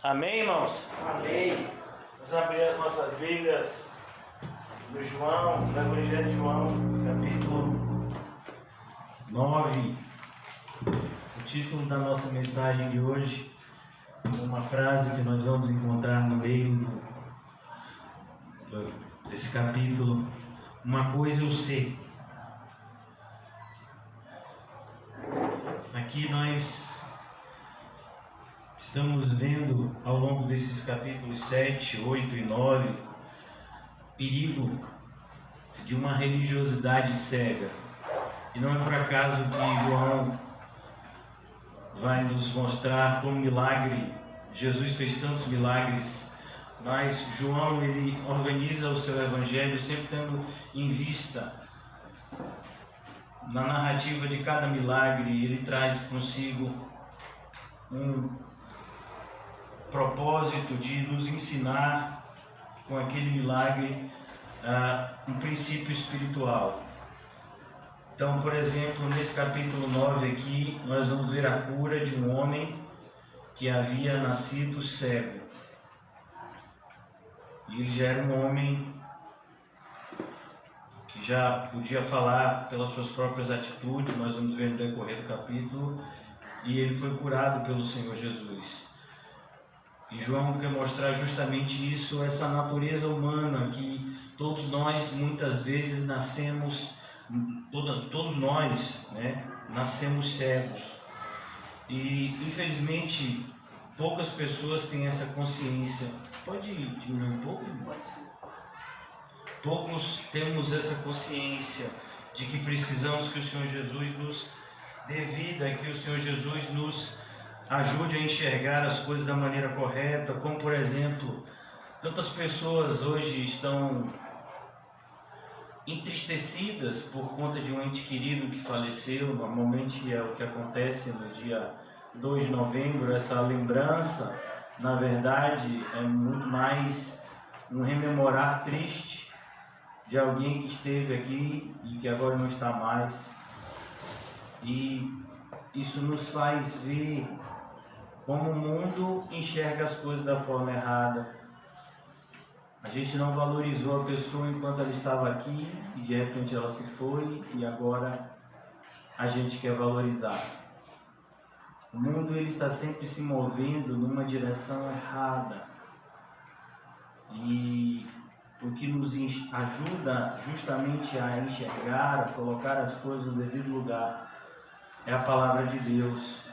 Amém, irmãos? Amém. Vamos abrir as nossas Bíblias do João, do Evangelho de João, capítulo 9. O título da nossa mensagem de hoje é uma frase que nós vamos encontrar no meio desse capítulo. Uma coisa eu sei. Aqui nós estamos vendo ao longo desses capítulos 7, 8 e 9 perigo de uma religiosidade cega. E não é por acaso que João vai nos mostrar como milagre. Jesus fez tantos milagres, mas João ele organiza o seu evangelho sempre tendo em vista na narrativa de cada milagre. Ele traz consigo um propósito de nos ensinar com aquele milagre um princípio espiritual. Então, por exemplo, nesse capítulo 9 aqui, nós vamos ver a cura de um homem que havia nascido cego. E ele já era um homem que já podia falar pelas suas próprias atitudes, nós vamos ver no decorrer do capítulo, e ele foi curado pelo Senhor Jesus. E João quer mostrar justamente isso, essa natureza humana que todos nós muitas vezes nascemos, todos nós, nascemos cegos. E infelizmente poucas pessoas têm essa consciência. Pode diminuir um pouco? Poucos temos essa consciência de que precisamos que o Senhor Jesus nos dê vida, que o Senhor Jesus nos ajude a enxergar as coisas da maneira correta, como por exemplo, tantas pessoas hoje estão entristecidas por conta de um ente querido que faleceu. Normalmente é o que acontece no dia 2 de novembro, essa lembrança, na verdade, é muito mais um rememorar triste de alguém que esteve aqui e que agora não está mais. E isso nos faz ver como o mundo enxerga as coisas da forma errada. A gente não valorizou a pessoa enquanto ela estava aqui e de repente ela se foi e agora a gente quer valorizar. O mundo ele está sempre se movendo numa direção errada. E o que nos ajuda justamente a enxergar, a colocar as coisas no devido lugar, é a palavra de Deus.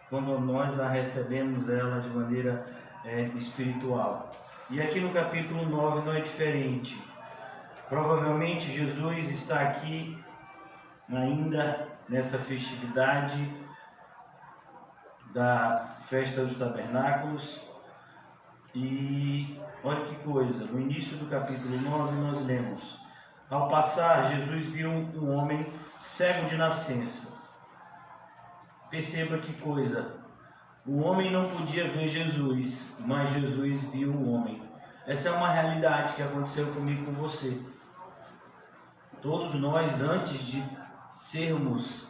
Quando nós a recebemos ela de maneira espiritual. E aqui no capítulo 9 não é diferente. Provavelmente Jesus está aqui ainda nessa festividade da festa dos tabernáculos. E olha que coisa, no início do capítulo 9 nós lemos: ao passar, Jesus viu um homem cego de nascença. Perceba que coisa, o homem não podia ver Jesus, mas Jesus viu o homem. Essa é uma realidade que aconteceu comigo e com você. Todos nós, antes de sermos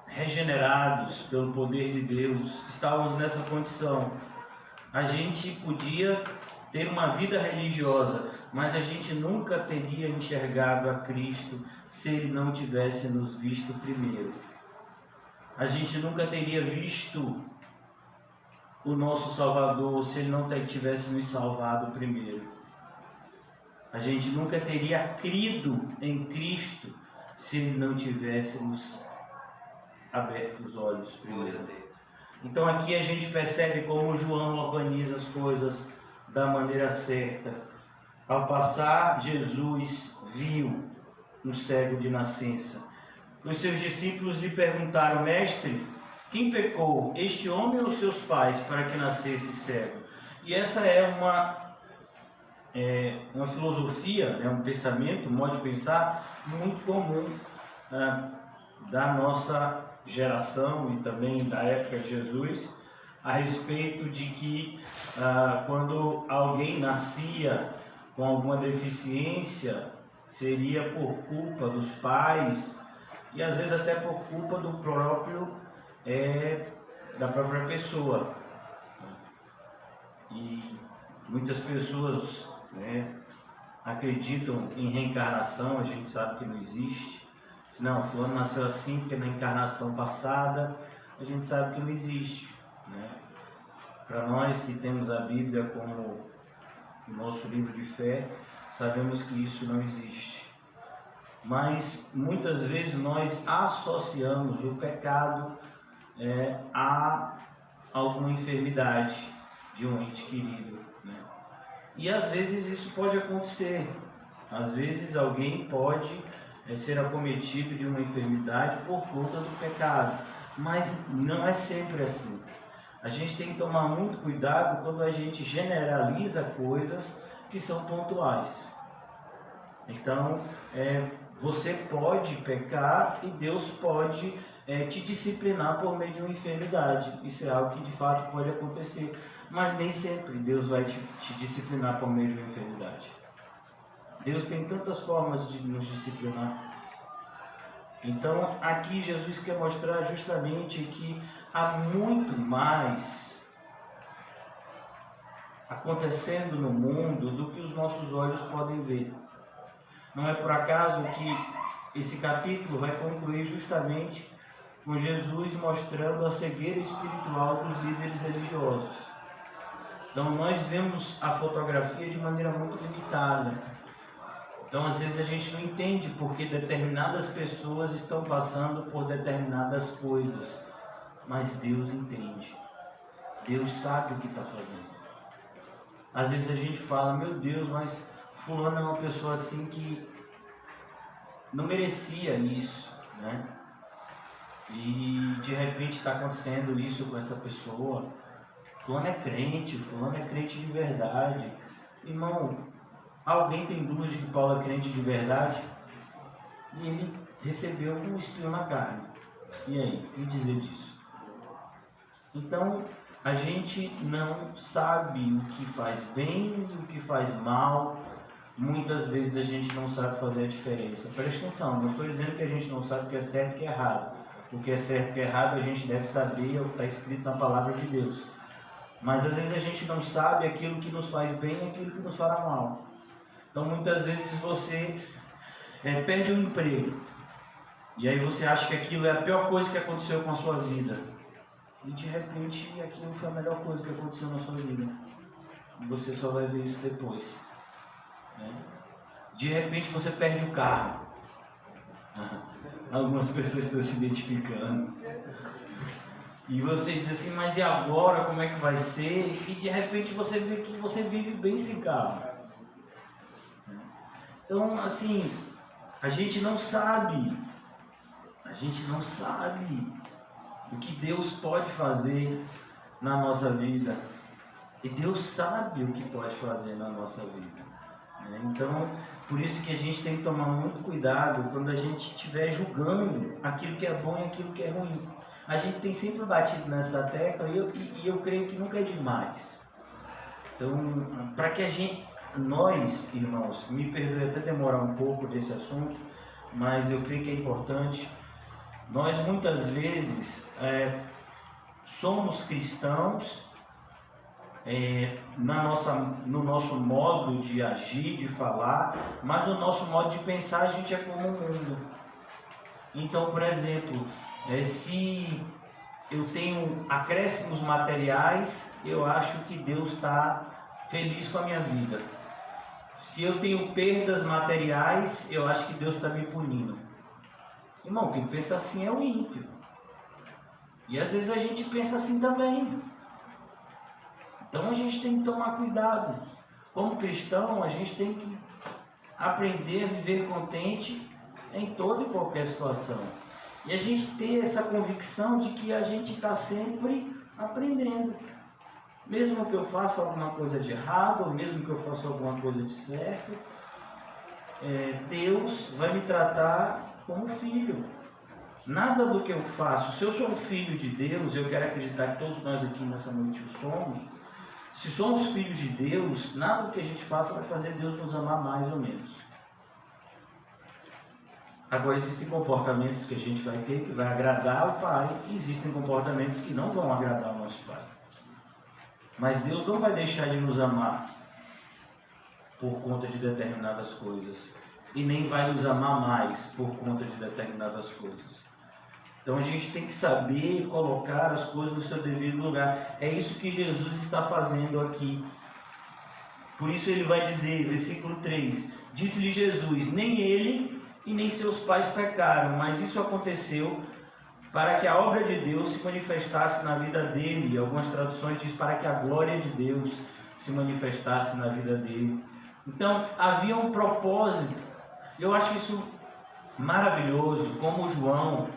regenerados pelo poder de Deus, estávamos nessa condição. A gente podia ter uma vida religiosa, mas a gente nunca teria enxergado a Cristo se Ele não tivesse nos visto primeiro. A gente nunca teria visto o nosso Salvador se Ele não tivesse nos salvado primeiro. A gente nunca teria crido em Cristo se Ele não tivesse nos aberto os olhos primeiro. Então aqui a gente percebe como João organiza as coisas da maneira certa. Ao passar, Jesus viu um cego de nascença. Os seus discípulos lhe perguntaram: mestre, quem pecou, este homem ou seus pais, para que nascesse cego? E essa é uma filosofia, um pensamento, um modo de pensar muito comum da nossa geração e também da época de Jesus, a respeito de que quando alguém nascia com alguma deficiência, seria por culpa dos pais e às vezes até por culpa do próprio, da própria pessoa. E muitas pessoas, né, acreditam em reencarnação, a gente sabe que não existe. Não, fulano nasceu assim porque na encarnação passada, a gente sabe que não existe, né? Para nós que temos a Bíblia como o nosso livro de fé, sabemos que isso não existe. Mas muitas vezes nós associamos o pecado a alguma enfermidade de um ente querido, né? E às vezes isso pode acontecer. Às vezes alguém pode ser acometido de uma enfermidade por conta do pecado, mas não é sempre assim. A gente tem que tomar muito cuidado quando a gente generaliza coisas que são pontuais. Então, você pode pecar e Deus pode te disciplinar por meio de uma enfermidade. Isso é algo que de fato pode acontecer, mas nem sempre Deus vai te disciplinar por meio de uma enfermidade. Deus tem tantas formas de nos disciplinar. Então, aqui Jesus quer mostrar justamente que há muito mais acontecendo no mundo do que os nossos olhos podem ver. Não é por acaso que esse capítulo vai concluir justamente com Jesus mostrando a cegueira espiritual dos líderes religiosos. Então, nós vemos a fotografia de maneira muito limitada. Então, às vezes a gente não entende porque determinadas pessoas estão passando por determinadas coisas, mas Deus entende. Deus sabe o que está fazendo. Às vezes a gente fala, meu Deus, mas fulano é uma pessoa assim que não merecia isso, né? E de repente está acontecendo isso com essa pessoa. Fulano é crente de verdade. Irmão, alguém tem dúvida de que Paulo é crente de verdade? E ele recebeu um espinho na carne. E aí, o que dizer disso? Então, a gente não sabe o que faz bem, o que faz mal. Muitas vezes a gente não sabe fazer a diferença. Presta atenção, não estou dizendo que a gente não sabe o que é certo e o que é errado. O que é certo e o que é errado a gente deve saber, é o que está escrito na palavra de Deus. Mas às vezes a gente não sabe aquilo que nos faz bem e aquilo que nos fará mal. Então muitas vezes você perde um emprego e aí você acha que aquilo é a pior coisa que aconteceu com a sua vida e de repente aquilo foi a melhor coisa que aconteceu na sua vida e você só vai ver isso depois, né? De repente você perde o carro. Algumas pessoas estão se identificando e você diz assim, mas e agora, como é que vai ser? E de repente você vê que você vive bem sem carro. Então, assim, a gente não sabe o que Deus pode fazer na nossa vida. E Deus sabe o que pode fazer na nossa vida. Então, por isso que a gente tem que tomar muito cuidado quando a gente estiver julgando aquilo que é bom e aquilo que é ruim. A gente tem sempre batido nessa tecla e eu creio que nunca é demais. Então, para que nós, irmãos, me perdoe até demorar um pouco desse assunto, mas eu creio que é importante. Nós muitas vezes somos cristãos no nosso modo de agir, de falar, mas no nosso modo de pensar a gente é como o mundo. Então, por exemplo, se eu tenho acréscimos materiais, eu acho que Deus está feliz com a minha vida. Se eu tenho perdas materiais, eu acho que Deus está me punindo. Irmão, quem pensa assim é o ímpio. E às vezes a gente pensa assim também. Então a gente tem que tomar cuidado. Como cristão, a gente tem que aprender a viver contente em toda e qualquer situação. E a gente ter essa convicção de que a gente está sempre aprendendo. Mesmo que eu faça alguma coisa de errado, ou mesmo que eu faça alguma coisa de certo, Deus vai me tratar como filho. Nada do que eu faço, se eu sou um filho de Deus, eu quero acreditar que todos nós aqui nessa noite o somos. Se somos filhos de Deus, nada do que a gente faça vai fazer Deus nos amar mais ou menos. Agora, existem comportamentos que a gente vai ter que vai agradar o Pai, e existem comportamentos que não vão agradar o nosso Pai. Mas Deus não vai deixar de nos amar por conta de determinadas coisas, e nem vai nos amar mais por conta de determinadas coisas. Então a gente tem que saber colocar as coisas no seu devido lugar. É isso que Jesus está fazendo aqui. Por isso ele vai dizer, versículo 3, disse-lhe Jesus, nem ele e nem seus pais pecaram, mas isso aconteceu para que a obra de Deus se manifestasse na vida dele. E algumas traduções diz para que a glória de Deus se manifestasse na vida dele. Então havia um propósito. Eu acho isso maravilhoso, como João,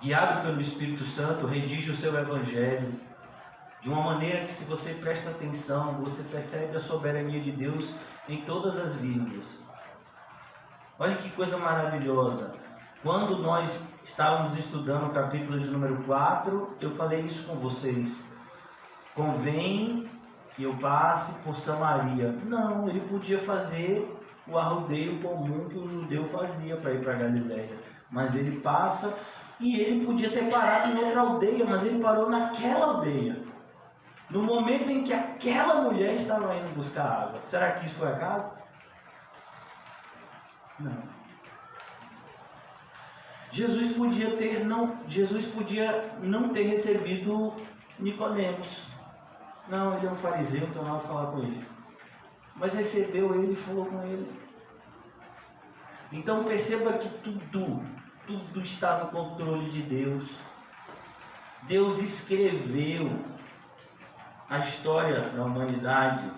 guiado pelo Espírito Santo, redige o seu evangelho de uma maneira que, se você presta atenção, você percebe a soberania de Deus em todas as vírgulas. Olha que coisa maravilhosa. Quando nós estávamos estudando o capítulo de número 4, eu falei isso com vocês. Convém que eu passe por Samaria. Não, ele podia fazer o arrodeio comum que o judeu fazia para ir para Galileia. Mas ele passa, e ele podia ter parado em outra aldeia, mas ele parou naquela aldeia. No momento em que aquela mulher estava indo buscar água. Será que isso foi acaso? Não. Jesus podia não ter recebido Nicodemos. Não, ele é um fariseu, então não vou falar com ele. Mas recebeu ele e falou com ele. Então perceba que tudo está no controle de Deus. Deus escreveu a história da humanidade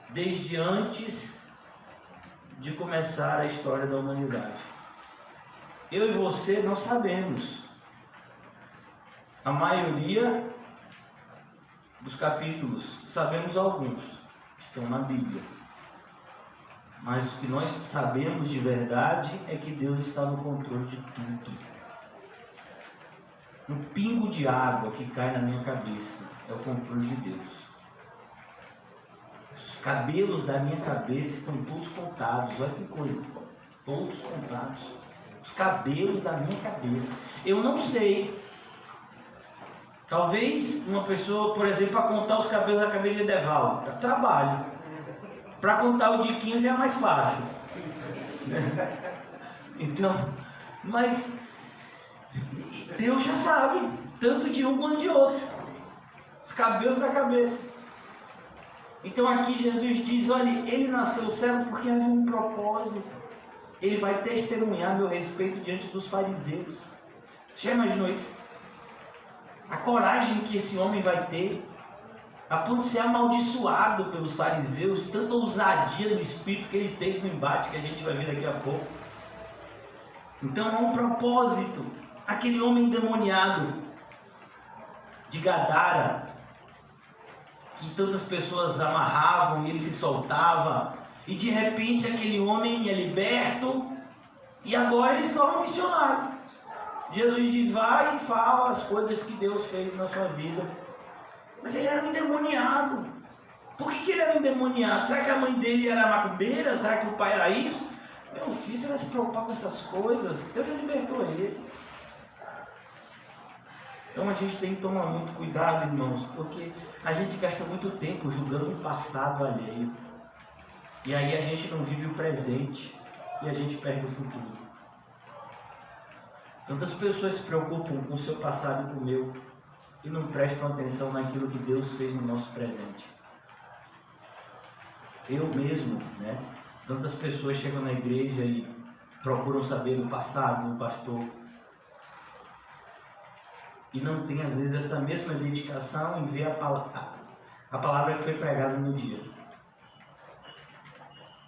desde antes de começar a história da humanidade. Eu e você não sabemos. A maioria dos capítulos, sabemos alguns, estão na Bíblia. Mas o que nós sabemos de verdade é que Deus está no controle de tudo. Um pingo de água que cai na minha cabeça é o controle de Deus. Os cabelos da minha cabeça estão todos contados. Olha que coisa. Todos contados. Os cabelos da minha cabeça. Eu não sei. Talvez uma pessoa, por exemplo, para contar os cabelos da cabeça de Edevaldo, dá trabalho. Para contar o Diquinho já é mais fácil. Então, mas Deus já sabe, tanto de um quanto de outro. Os cabelos da cabeça. Então aqui Jesus diz, olha, ele nasceu servo porque havia um propósito. Ele vai testemunhar meu respeito diante dos fariseus. Já imaginou isso? A coragem que esse homem vai ter, a ponto de ser amaldiçoado pelos fariseus, de tanta ousadia no espírito que ele teve no embate, que a gente vai ver daqui a pouco. Então há um propósito. Aquele homem endemoniado de Gadara, que tantas pessoas amarravam e ele se soltava, e de repente aquele homem é liberto, e agora ele se torna um missionário. Jesus diz, vai e fala as coisas que Deus fez na sua vida. Mas ele era um endemoniado. Por que ele era um endemoniado? Será que a mãe dele era macumbeira? Será que o pai era isso? Meu filho, você vai se preocupar com essas coisas? Deus já libertou ele. Então a gente tem que tomar muito cuidado, irmãos, porque a gente gasta muito tempo julgando o passado alheio. E aí a gente não vive o presente e a gente perde o futuro. Tantas pessoas se preocupam com o seu passado e com o meu e não prestam atenção naquilo que Deus fez no nosso presente. Eu mesmo, né? Tantas pessoas chegam na igreja e procuram saber do passado do pastor e não tem às vezes essa mesma dedicação em ver a palavra que foi pregada no dia.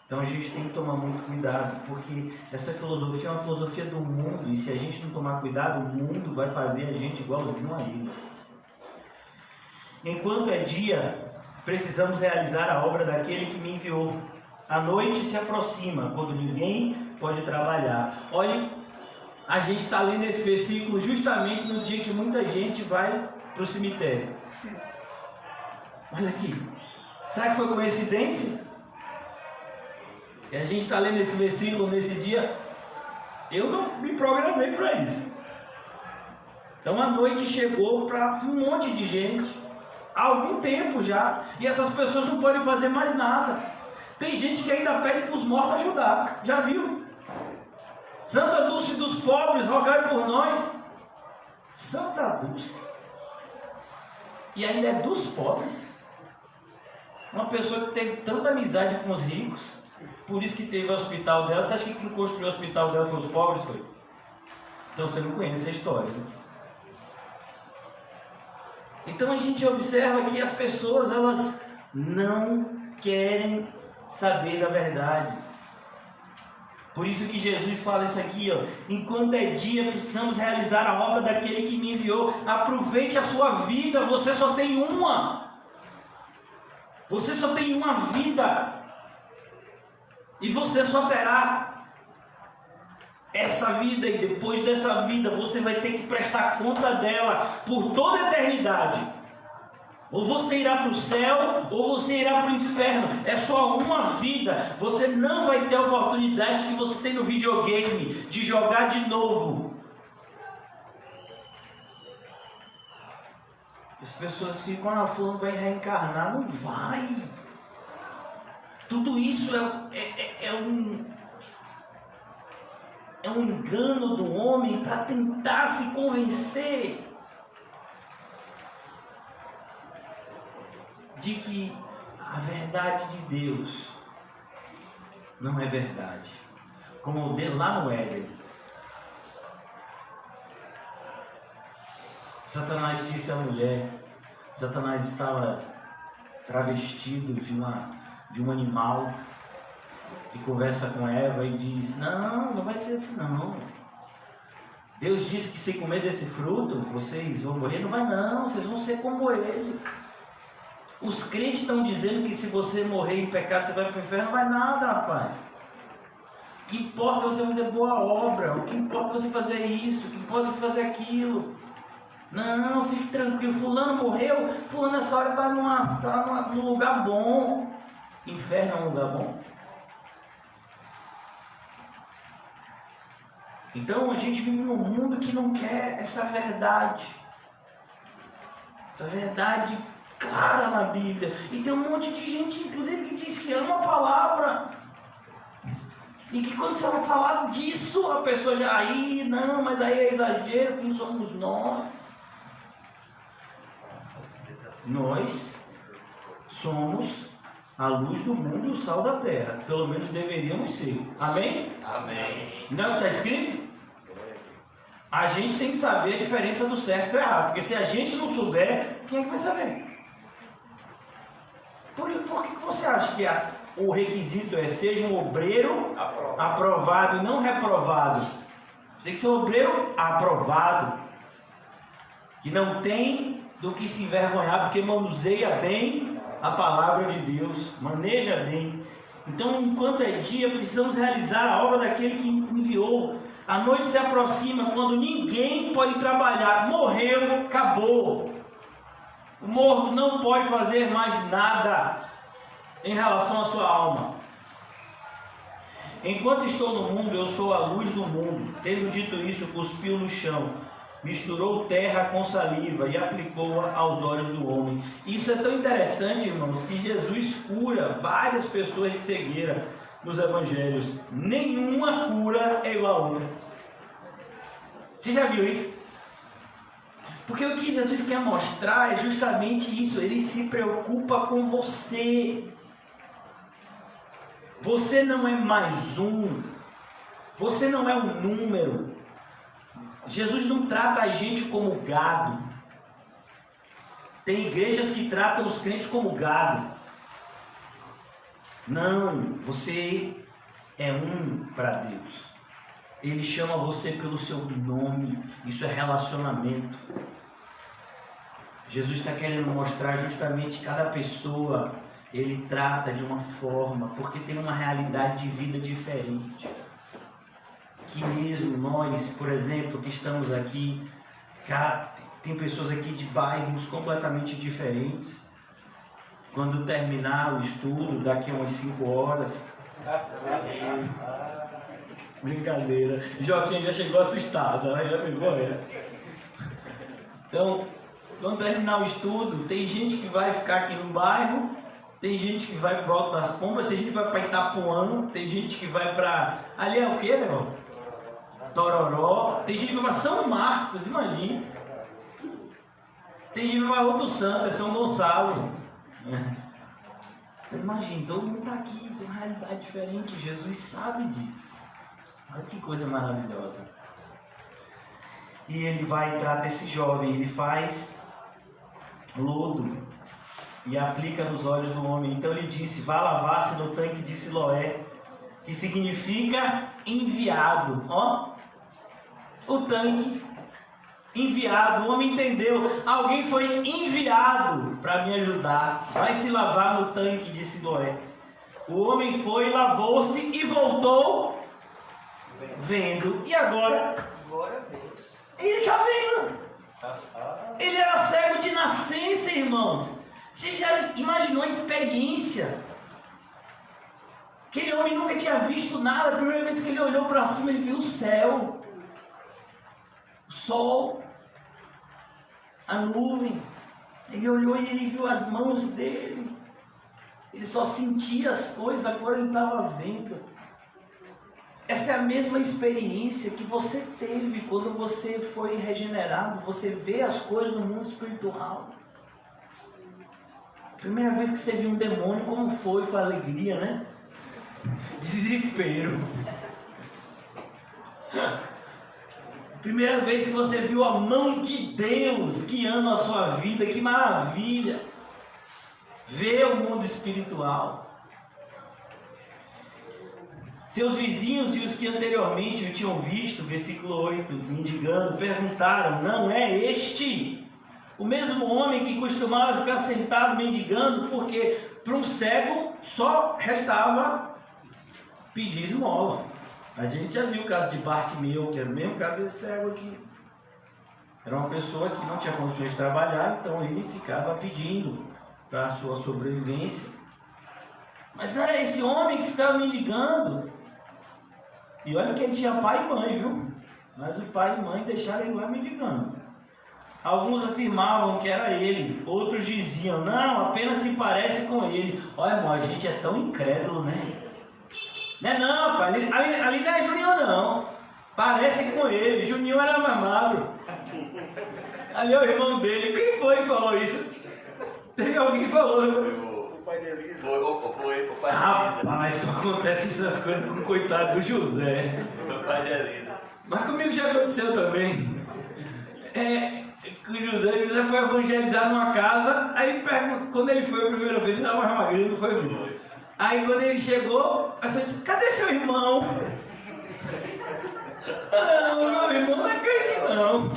Então a gente tem que tomar muito cuidado, porque essa filosofia é uma filosofia do mundo, e se a gente não tomar cuidado, o mundo vai fazer a gente igualzinho a ele. Enquanto é dia, precisamos realizar a obra daquele que me enviou. A noite se aproxima, quando ninguém pode trabalhar. Olha, a gente está lendo esse versículo justamente no dia que muita gente vai para o cemitério. Olha aqui, será que foi coincidência? E a gente está lendo esse versículo nesse dia. Eu não me programei para isso. Então a noite chegou para um monte de gente, há algum tempo já, e essas pessoas não podem fazer mais nada. Tem gente que ainda pede para os mortos ajudar, já viu? Santa Dulce dos pobres, rogai por nós. Santa Dulce. E ainda é dos pobres. Uma pessoa que teve tanta amizade com os ricos, por isso que teve o hospital dela. Você acha que quem construiu o hospital dela foi os pobres? Foi? Então você não conhece a história, né? Então a gente observa que as pessoas, elas não querem saber da verdade. Por isso que Jesus fala isso aqui, ó. Enquanto é dia, precisamos realizar a obra daquele que me enviou. Aproveite a sua vida, você só tem uma. Você só tem uma vida. E você só terá essa vida, e depois dessa vida você vai ter que prestar conta dela por toda a eternidade. Ou você irá para o céu, ou você irá para o inferno. É só uma vida. Você não vai ter a oportunidade que você tem no videogame de jogar de novo. As pessoas ficam, fulano vai reencarnar. Não vai. Tudo isso é um engano do homem para tentar se convencer de que a verdade de Deus não é verdade. Como dele lá no Éden. Satanás disse à mulher, Satanás estava travestido de um animal, e conversa com Eva e diz, não vai ser assim não. Deus disse que se comer desse fruto, vocês vão morrer. Não vai não, vocês vão ser como ele. Os crentes estão dizendo que se você morrer em pecado, você vai para o inferno. Não vai nada, rapaz. O que importa é você fazer boa obra. O que importa é você fazer isso. O que importa é você fazer aquilo. Não, fique tranquilo. Fulano morreu. Fulano nessa hora está num lugar bom. Inferno é um lugar bom? Então a gente vive num mundo que não quer essa verdade. Essa verdade clara na Bíblia. E tem um monte de gente, inclusive, que diz que ama a palavra. E que quando você vai falar disso, a pessoa já, não, mas aí é exagero, quem somos nós? Nós somos a luz do mundo e o sal da terra. Pelo menos deveríamos ser. Amém? Amém. Não está escrito? A gente tem que saber a diferença do certo e do errado. Porque se a gente não souber, quem é que vai saber? Por que você acha que o requisito é seja um obreiro aprovado e não reprovado? Tem que ser um obreiro aprovado, que não tem do que se envergonhar, porque manuseia bem a palavra de Deus, maneja bem. Então, enquanto é dia, precisamos realizar a obra daquele que enviou. A noite se aproxima, quando ninguém pode trabalhar. Morreu, acabou. O morto não pode fazer mais nada em relação à sua alma. Enquanto estou no mundo, eu sou a luz do mundo. Tendo dito isso, cuspiu no chão, misturou terra com saliva e aplicou-a aos olhos do homem. Isso é tão interessante, irmãos, que Jesus cura várias pessoas de cegueira nos evangelhos. Nenhuma cura é igual a outra. Você já viu isso? Porque o que Jesus quer mostrar é justamente isso. Ele se preocupa com você. Você não é mais um. Você não é um número. Jesus não trata a gente como gado. Tem igrejas que tratam os crentes como gado. Não, você é um para Deus. Ele chama você pelo seu nome. Isso é relacionamento. Jesus está querendo mostrar justamente cada pessoa. Ele trata de uma forma, porque tem uma realidade de vida diferente. Que mesmo nós, por exemplo, que estamos aqui, tem pessoas aqui de bairros completamente diferentes. Quando terminar o estudo, daqui a umas 5 horas, Brincadeira. Joaquim já chegou assustado, né? Já pegou essa. Então, quando terminar o estudo, tem gente que vai ficar aqui no bairro, tem gente que vai para o Alto das Pombas, tem gente que vai para Itapuã, tem gente que vai para... Ali é o quê, né? Tororó. Tem gente que vai para São Marcos, imagina. Tem gente que vai para outro santo, é São Gonçalo. Imagina, todo mundo está aqui, tem uma realidade diferente. Jesus sabe disso. Olha que coisa maravilhosa. E ele vai e trata esse jovem, ele faz lodo e aplica nos olhos do homem. Então ele disse: vá lavar-se no tanque de Siloé, que significa enviado. Ó, o tanque enviado. O homem entendeu, alguém foi enviado para me ajudar. Vai se lavar no tanque de Siloé. O homem foi, lavou-se e voltou vendo. E agora? Glória a Deus. Ele está vendo. Ele era cego de nascença, irmãos. Você já imaginou a experiência? Aquele homem nunca tinha visto nada. A primeira vez que ele olhou para cima, ele viu o céu, o sol, a nuvem. Ele olhou e ele viu as mãos dele. Ele só sentia as coisas, agora ele estava vendo. Essa é a mesma experiência que você teve quando você foi regenerado. Você vê as coisas no mundo espiritual. Primeira vez que você viu um demônio, como foi? Foi alegria, né? Desespero. Primeira vez que você viu a mão de Deus guiando a sua vida, que maravilha! Ver o mundo espiritual. Seus vizinhos e os que anteriormente o tinham visto, versículo 8, mendigando, perguntaram: não é este o mesmo homem que costumava ficar sentado mendigando? Porque para um cego só restava pedir esmola. A gente já viu o caso de Bartimeu, que era o mesmo caso desse cego aqui. Era uma pessoa que não tinha condições de trabalhar, então ele ficava pedindo para a sua sobrevivência. Mas não era esse homem que ficava mendigando. E olha que ele tinha pai e mãe, viu? Mas o pai e mãe deixaram ele lá mendigando. Alguns afirmavam que era ele, outros diziam: não, apenas se parece com ele. Olha, irmão, a gente é tão incrédulo, né? Não é não, pai, ali não é Juninho não. Parece com ele, Juninho era mais magro. Ali é o irmão dele. Quem foi que falou isso? Teve alguém que falou. O pai de Elisa. Foi o pai de Elisa. Rapaz, só acontece essas coisas com o coitado do José. O pai de Elisa. Mas comigo já aconteceu também. O José foi evangelizar numa casa. Aí quando ele foi a primeira vez, ele estava mais magrinho, não foi muito. Aí quando ele chegou, a pessoa disse: cadê seu irmão? Não, meu irmão não é crente não.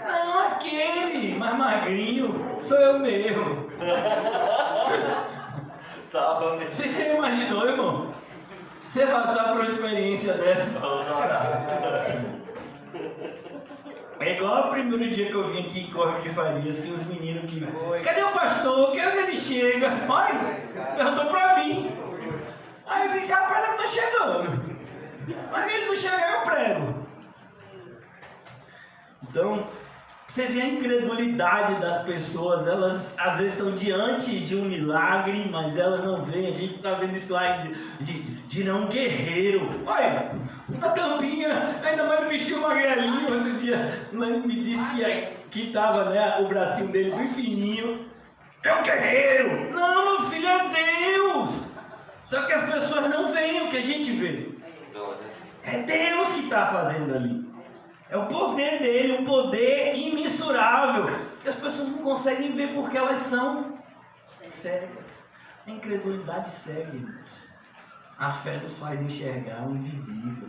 Não, aquele mais magrinho sou eu mesmo. Salve. Você já imaginou, irmão? Você passar por uma experiência dessa? Vamos orar. É igual o primeiro dia que eu vim aqui em Corvo de Farias, que os meninos que... cadê o pastor? Que horas ele chega? Olha, perguntou pra mim. Aí eu disse: rapaz, ele não tá chegando. Mas ele não chegar, eu prego. Então, você vê a incredulidade das pessoas. Elas às vezes estão diante de um milagre, mas elas não veem. A gente está vendo isso lá de um guerreiro. Olha, na tampinha, ainda mais o bichinho magrelinho. Outro dia me disse que estava, né, o bracinho dele bem fininho. É um guerreiro. Não, meu filho, é Deus. Só que as pessoas não veem o que a gente vê. É Deus que está fazendo ali. É o poder dele, um poder imensurável, que as pessoas não conseguem ver porque elas são cegas. A incredulidade cega, irmãos. A fé nos faz enxergar o invisível.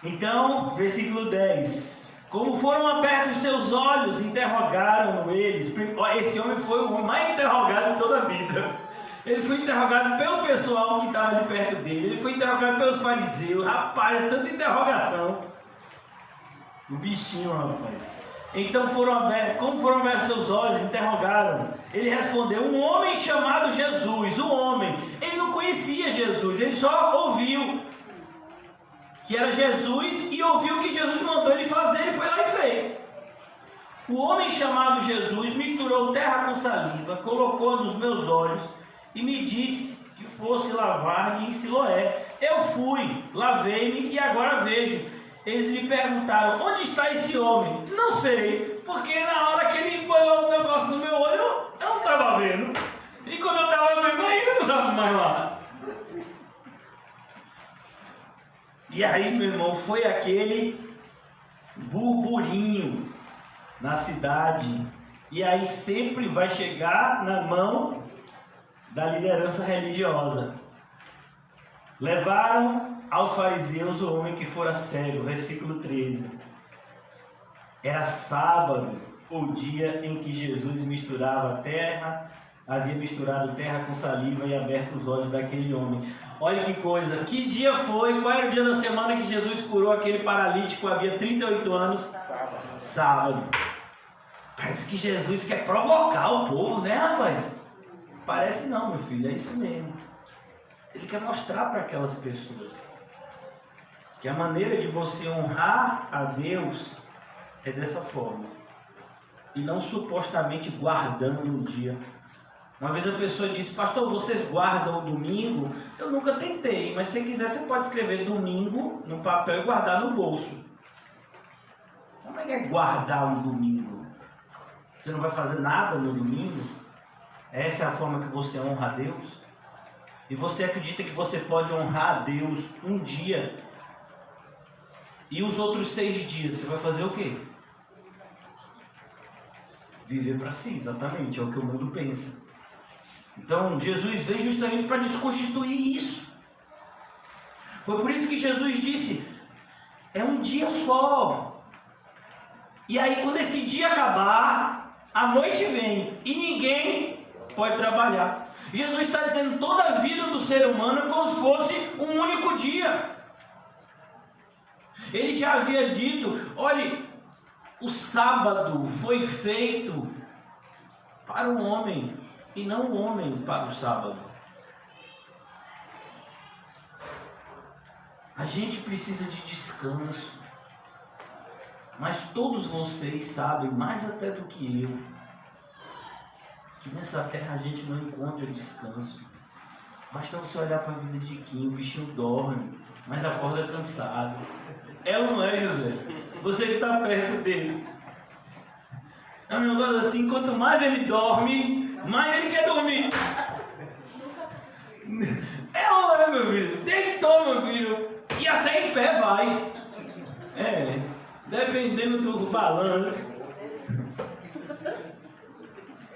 Então, versículo 10. Como foram abertos seus olhos, interrogaram eles. Esse homem foi o mais interrogado de toda a vida. Ele foi interrogado pelo pessoal que estava ali perto dele. Ele foi interrogado pelos fariseus. Rapaz, é tanta interrogação. O bichinho, rapaz. Então como foram abertos seus olhos, interrogaram. Ele respondeu: um homem chamado Jesus. Um homem. Ele não conhecia Jesus, ele só ouviu. que era Jesus, e ouviu o que Jesus mandou ele fazer, ele foi lá e fez. O homem chamado Jesus misturou terra com saliva, colocou nos meus olhos e me disse que fosse lavar-me em Siloé. Eu fui, lavei-me e agora vejo. Eles me perguntaram: onde está esse homem? Não sei, porque na hora que ele põe o negócio no meu olho, eu não estava vendo. E quando eu estava vendo, ainda não estava mais lá. E aí, meu irmão, foi aquele burburinho na cidade. E aí sempre vai chegar na mão da liderança religiosa. Levaram aos fariseus o homem que fora cego, versículo 13. Era sábado, o dia em que Jesus misturava terra, havia misturado terra com saliva e aberto os olhos daquele homem. Olha que coisa, que dia foi? Qual era o dia da semana que Jesus curou aquele paralítico, havia 38 anos? Sábado. Parece que Jesus quer provocar o povo, né, rapaz? Parece não, meu filho, é isso mesmo. Ele quer mostrar para aquelas pessoas que a maneira de você honrar a Deus é dessa forma. E não supostamente guardando um dia. Uma vez a pessoa disse: pastor, vocês guardam o domingo? Eu nunca tentei, mas se quiser você pode escrever domingo no papel e guardar no bolso. Como é que é guardar um domingo? Você não vai fazer nada no domingo? Essa é a forma que você honra a Deus? E você acredita que você pode honrar a Deus um dia e os outros 6 dias você vai fazer o quê? Viver para si, exatamente, é o que o mundo pensa. Então Jesus veio justamente para desconstituir isso. Foi por isso que Jesus disse: é um dia só. E aí quando esse dia acabar, a noite vem e ninguém pode trabalhar. Jesus está dizendo: toda a vida do ser humano é como se fosse um único dia. Ele já havia dito: olhe, o sábado foi feito para o homem e não o homem para o sábado. A gente precisa de descanso, mas todos vocês sabem, mais até do que eu, que nessa terra a gente não encontra descanso. Basta você olhar para a vida de Kim, o bichinho dorme, mas acorda cansado. É ou não é, José? Você que está perto dele. É um negócio assim: quanto mais ele dorme, mais ele quer dormir. É ou não é, meu filho? Deitou, meu filho, e até em pé vai. É, dependendo do balanço.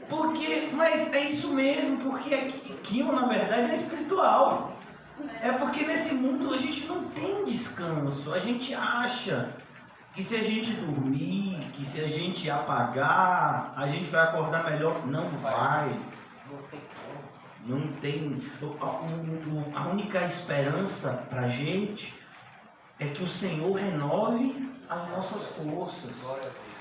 Porque, mas é isso mesmo, porque aquilo na verdade é espiritual. É porque nesse mundo a gente não tem descanso. A gente acha que se a gente dormir, que se a gente apagar, a gente vai acordar melhor. Não vai. Não tem. A única esperança para a gente é que o Senhor renove as nossas forças.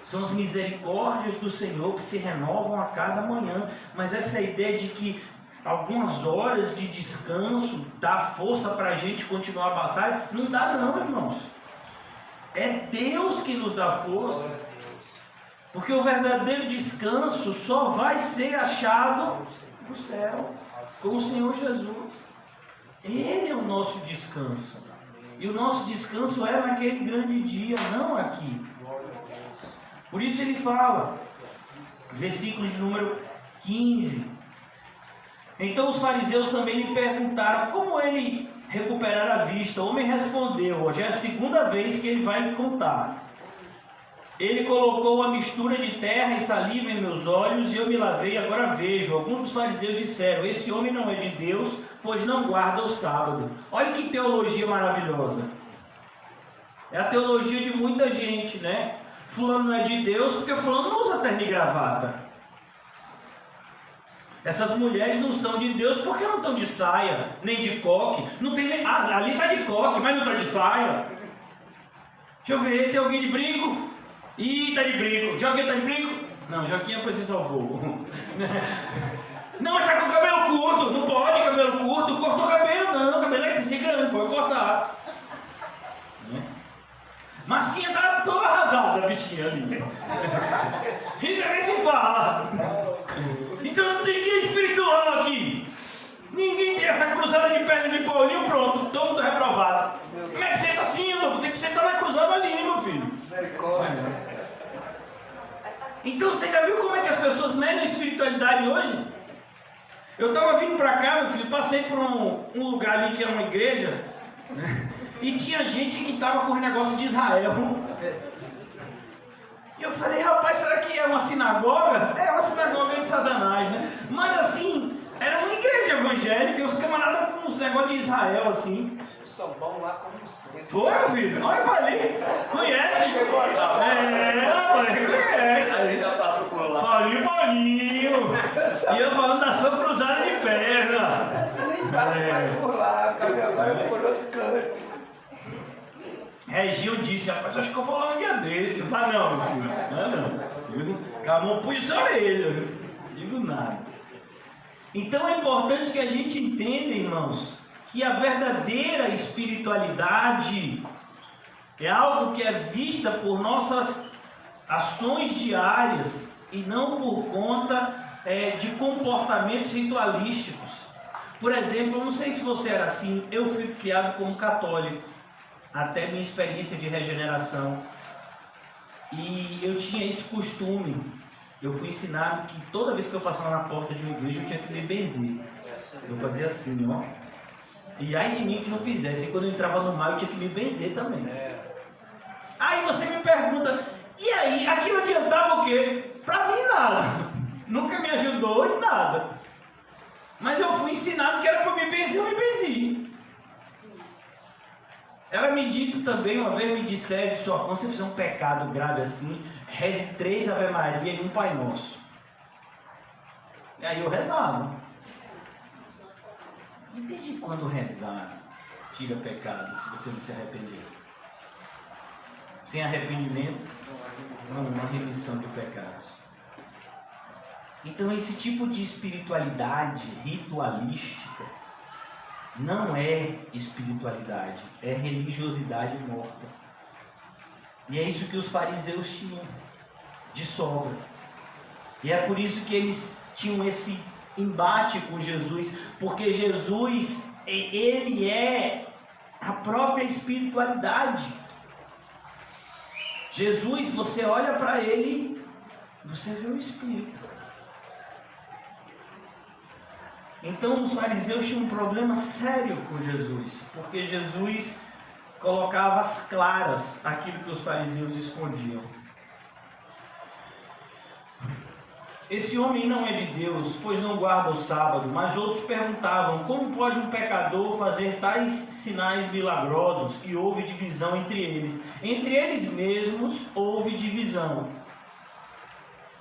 São as misericórdias do Senhor que se renovam a cada manhã. Mas essa ideia de que algumas horas de descanso dá força para a gente continuar a batalha, não dá não, irmãos. É Deus que nos dá força. Porque o verdadeiro descanso só vai ser achado no céu, com o Senhor Jesus. Ele é o nosso descanso. E o nosso descanso é naquele grande dia, não aqui. Por isso ele fala, versículo de número 15. Então os fariseus também lhe perguntaram como ele recuperar a vista. O homem respondeu: hoje é a segunda vez que ele vai me contar. Ele colocou uma mistura de terra e saliva em meus olhos e eu me lavei e agora vejo. Alguns dos fariseus disseram: esse homem não é de Deus, pois não guarda o sábado. Olha que teologia maravilhosa. É a teologia de muita gente, né? Fulano não é de Deus porque fulano não usa terno e gravata. Essas mulheres não são de Deus porque não estão de saia, nem de coque. Não tem nem... ali está de coque, mas não está de saia. Deixa eu ver, tem alguém de brinco? Ih, está de brinco. Joaquim está de brinco? Não, Joaquim é se salvou. Não, mas está com o cabelo curto. Não pode, cabelo curto. Cortou o cabelo, não. O cabelo é que se grande, pode cortar. Massinha tá toda arrasada, a bichinha ali. E também se fala. Então não tem ninguém espiritual aqui. Ninguém tem essa cruzada de perna de Paulinho, pronto, todo mundo reprovado. Como é que você tá assim, louco? Tem que sentar na cruzada ali, meu filho. Então você já viu como é que as pessoas medem a espiritualidade hoje? Eu tava vindo pra cá, meu filho, passei por um lugar ali que era uma igreja, né? E tinha gente que tava com os negócios de Israel. E eu falei, rapaz, será que é uma sinagoga? É uma sinagoga de Satanás, né? Mas assim, era uma igreja evangélica e os camaradas com uns negócios de Israel, assim. O São Paulo lá como sempre. Foi, meu filho? Olha pra ali. Conhece? Chegou a dar. Rapaz, conhece. A gente já passou por lá. Paulinho. E eu falando da sua cruzada de perna. Você nem passa mais por lá, o cabelo vai por outro canto. Gil disse, rapaz, acho que eu vou lá um dia desse. Eu falei, não, meu filho. Não. Calma, puxa sua orelha. Não digo nada. Então é importante que a gente entenda, irmãos, que a verdadeira espiritualidade é algo que é vista por nossas ações diárias e não por conta de comportamentos ritualísticos. Por exemplo, eu não sei se você era assim, eu fui criado como católico, até minha experiência de regeneração. E eu tinha esse costume, eu fui ensinado que toda vez que eu passava na porta de uma igreja eu tinha que me benzer. Eu fazia assim, ó. E aí de mim que não fizesse, e quando eu entrava no mar eu tinha que me benzer também. Aí você me pergunta, e aí, aquilo adiantava o quê? Pra mim nada. Nunca me ajudou em nada. Mas eu fui ensinado que era para me benzer, eu me benzi. Era me dito também, uma vez me disseram, só quando você fizer um pecado grave assim, reze 3 Ave Maria e um Pai Nosso. E aí eu rezava. E desde quando rezar tira pecado, se você não se arrepender? Sem arrependimento, não há remissão de pecados. Então esse tipo de espiritualidade ritualística não é espiritualidade, é religiosidade morta. E é isso que os fariseus tinham de sobra. E é por isso que eles tinham esse embate com Jesus, porque Jesus, ele é a própria espiritualidade. Jesus, você olha para ele, você vê o Espírito. Então os fariseus tinham um problema sério com Jesus, porque Jesus colocava às claras aquilo que os fariseus escondiam. Esse homem não é de Deus, pois não guarda o sábado. Mas outros perguntavam, como pode um pecador fazer tais sinais milagrosos? E houve divisão entre eles. Entre eles mesmos houve divisão.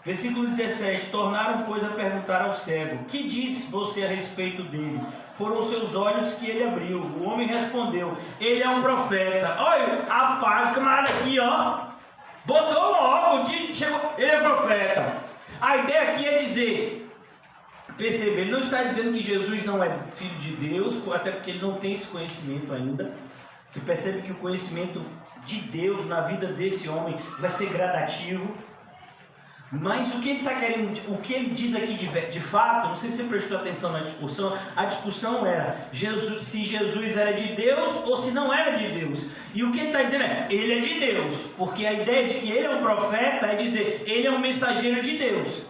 Versículo 17, tornaram, pois, a perguntar ao cego, que diz você a respeito dele? Foram seus olhos que ele abriu. O homem respondeu, ele é um profeta. Olha, rapaz, camarada aqui, ó, botou logo, chegou, ele é profeta. A ideia aqui é dizer, percebe, ele não está dizendo que Jesus não é filho de Deus, até porque ele não tem esse conhecimento ainda. Você percebe que o conhecimento de Deus na vida desse homem vai ser gradativo. Mas o que ele está querendo, o que ele diz aqui de fato, não sei se você prestou atenção na discussão, a discussão era se Jesus era de Deus ou se não era de Deus. E o que ele está dizendo é, ele é de Deus, porque a ideia de que ele é um profeta é dizer, ele é um mensageiro de Deus.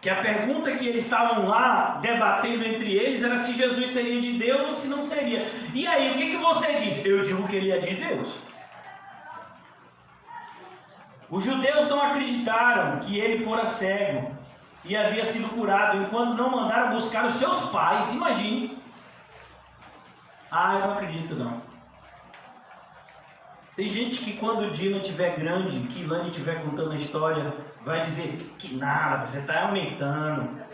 Que a pergunta que eles estavam lá debatendo entre eles era se Jesus seria de Deus ou se não seria. E aí, o que você diz? Eu digo que ele é de Deus. Os judeus não acreditaram que ele fora cego e havia sido curado, enquanto não mandaram buscar os seus pais. Imagine. Eu não acredito não. Tem gente que quando o dia não estiver grande, que Ilane estiver contando a história, vai dizer que nada, você está aumentando.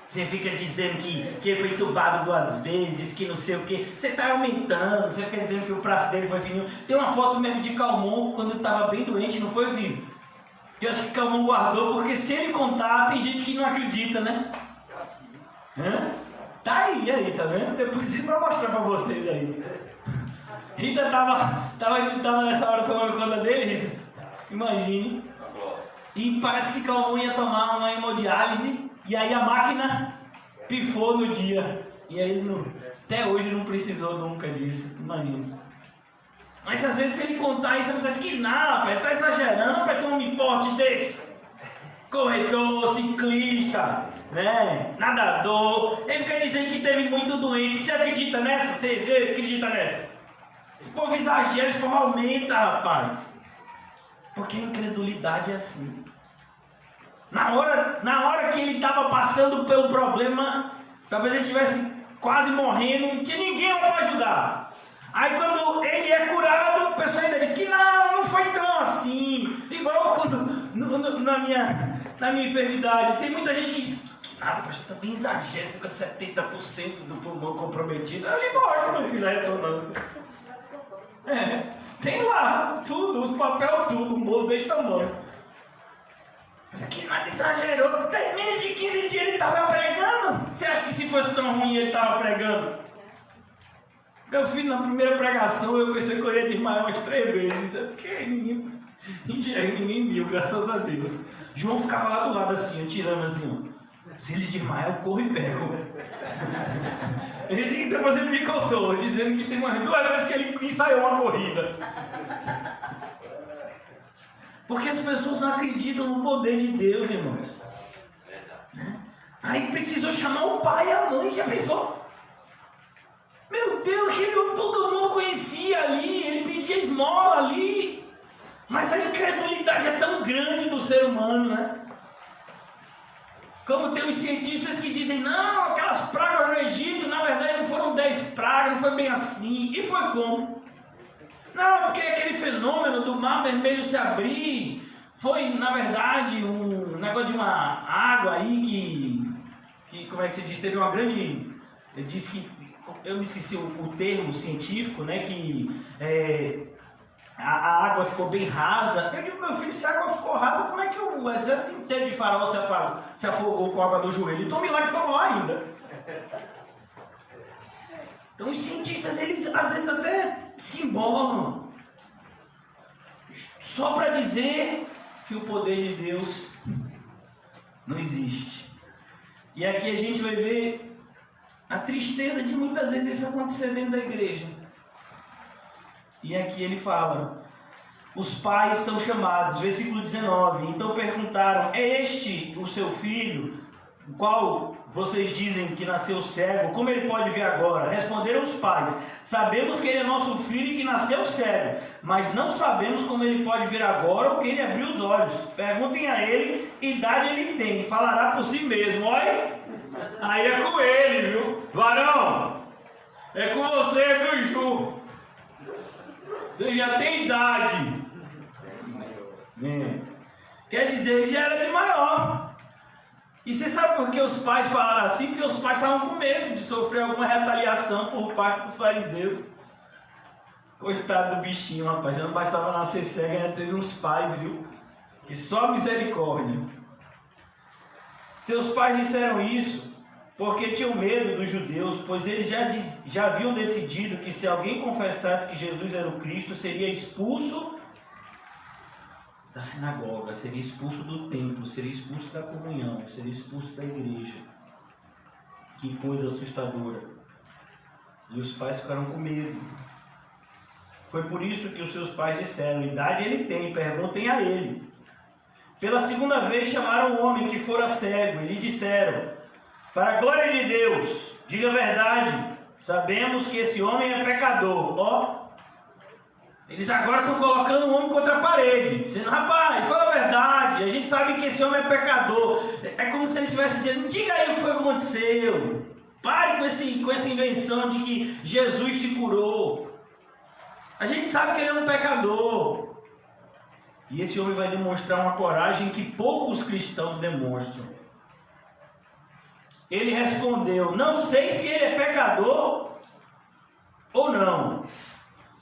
Você fica dizendo que ele foi entubado 2 vezes, que não sei o que. Você está aumentando, você fica dizendo que o braço dele foi fininho. Tem uma foto mesmo de Calmon, quando ele estava bem doente, não foi, filho? Eu acho que Calmon guardou, porque se ele contar, tem gente que não acredita, né? Tá aí, tá vendo? Depois eu vou mostrar para vocês aí. Rita tava nessa hora tomando conta dele, Rita. Imagine. E parece que Calvão ia tomar uma hemodiálise e aí a máquina pifou no dia. E aí até hoje não precisou nunca disso. Imagina. Mas às vezes se ele contar isso, você pensa que não, ele tá exagerando, vai ser um homem forte desse. Corredor, ciclista, né? Nadador. Ele fica dizendo que teve muito doente. Você acredita nessa? Você acredita nessa? Esse povo exagera, esse povo aumenta, rapaz. Porque a incredulidade é assim. Na hora que ele estava passando pelo problema, talvez ele estivesse quase morrendo, não tinha ninguém para ajudar. Aí quando ele é curado, o pessoal ainda diz que não foi tão assim. Igual quando na minha enfermidade, tem muita gente que diz que nada, pastor, também exagero, fica 70% do pulmão comprometido. Ele morre no final de ressonância. Tem lá, tudo, o papel, tudo, o bolo desse tamanho. Mas aqui nada exagerou, tem menos de 15 dias ele estava pregando. Você acha que se fosse tão ruim ele estava pregando? Meu filho, na primeira pregação eu pensei que eu ia desmaiar umas 3 vezes. Porque ninguém viu, graças a Deus. João ficava lá do lado assim, tirando assim, ó. Se ele desmaiar, eu corro e pego. Depois ele me contou, dizendo que tem umas 2 vezes que ele ensaiou uma corrida. Porque as pessoas não acreditam no poder de Deus, irmãos. Aí precisou chamar o pai e a mãe, já pensou? Meu Deus, todo mundo conhecia ali, ele pedia esmola ali. Mas a incredulidade é tão grande do ser humano, né? Como tem os cientistas que dizem, não, aquelas pragas no Egito, na verdade não foram 10 pragas, não foi bem assim. E foi como? Não, porque aquele fenômeno do mar vermelho se abrir, foi na verdade um negócio de uma água aí que como é que se diz, teve uma grande, disse que, eu me esqueci o termo científico, né, que a água ficou bem rasa. Eu digo, meu filho, se a água ficou rasa, como é que o exército inteiro de faraó se afogou com a água do joelho? Então o milagre foi lá ainda. Então os cientistas, eles às vezes até se embolam, só para dizer que o poder de Deus não existe. E aqui a gente vai ver a tristeza de muitas vezes isso acontecer dentro da igreja. E aqui ele fala, os pais são chamados, versículo 19, então perguntaram, é este o seu filho, o qual vocês dizem que nasceu cego, como ele pode ver agora? Responderam os pais, sabemos que ele é nosso filho e que nasceu cego, mas não sabemos como ele pode ver agora ou que ele abriu os olhos. Perguntem a ele, que idade ele tem, falará por si mesmo. Olha, aí é com ele, viu? Varão, é com você, viu, Ju? Você já tem idade. Quer dizer, ele já era de maior. E você sabe por que os pais falaram assim? Porque os pais estavam com medo de sofrer alguma retaliação por parte dos fariseus. Coitado do bichinho, rapaz. Já não bastava nascer cego, ainda teve uns pais, viu? Que só misericórdia. Seus pais disseram isso porque tinham medo dos judeus, pois eles já haviam decidido que se alguém confessasse que Jesus era o Cristo, seria expulso da sinagoga, seria expulso do templo, seria expulso da comunhão, seria expulso da igreja. Que coisa assustadora. E os pais ficaram com medo. Foi por isso que os seus pais disseram, idade ele tem, perguntem a ele. Pela segunda vez chamaram o homem que fora cego e lhe disseram, para a glória de Deus, diga a verdade, sabemos que esse homem é pecador. Ó, eles agora estão colocando o homem contra a parede, dizendo, rapaz, fala a verdade, a gente sabe que esse homem é pecador. É como se ele estivesse dizendo, diga aí o que foi que aconteceu. Pare com essa invenção de que Jesus te curou. A gente sabe que ele é um pecador. E esse homem vai demonstrar uma coragem que poucos cristãos demonstram. Ele respondeu, não sei se ele é pecador ou não.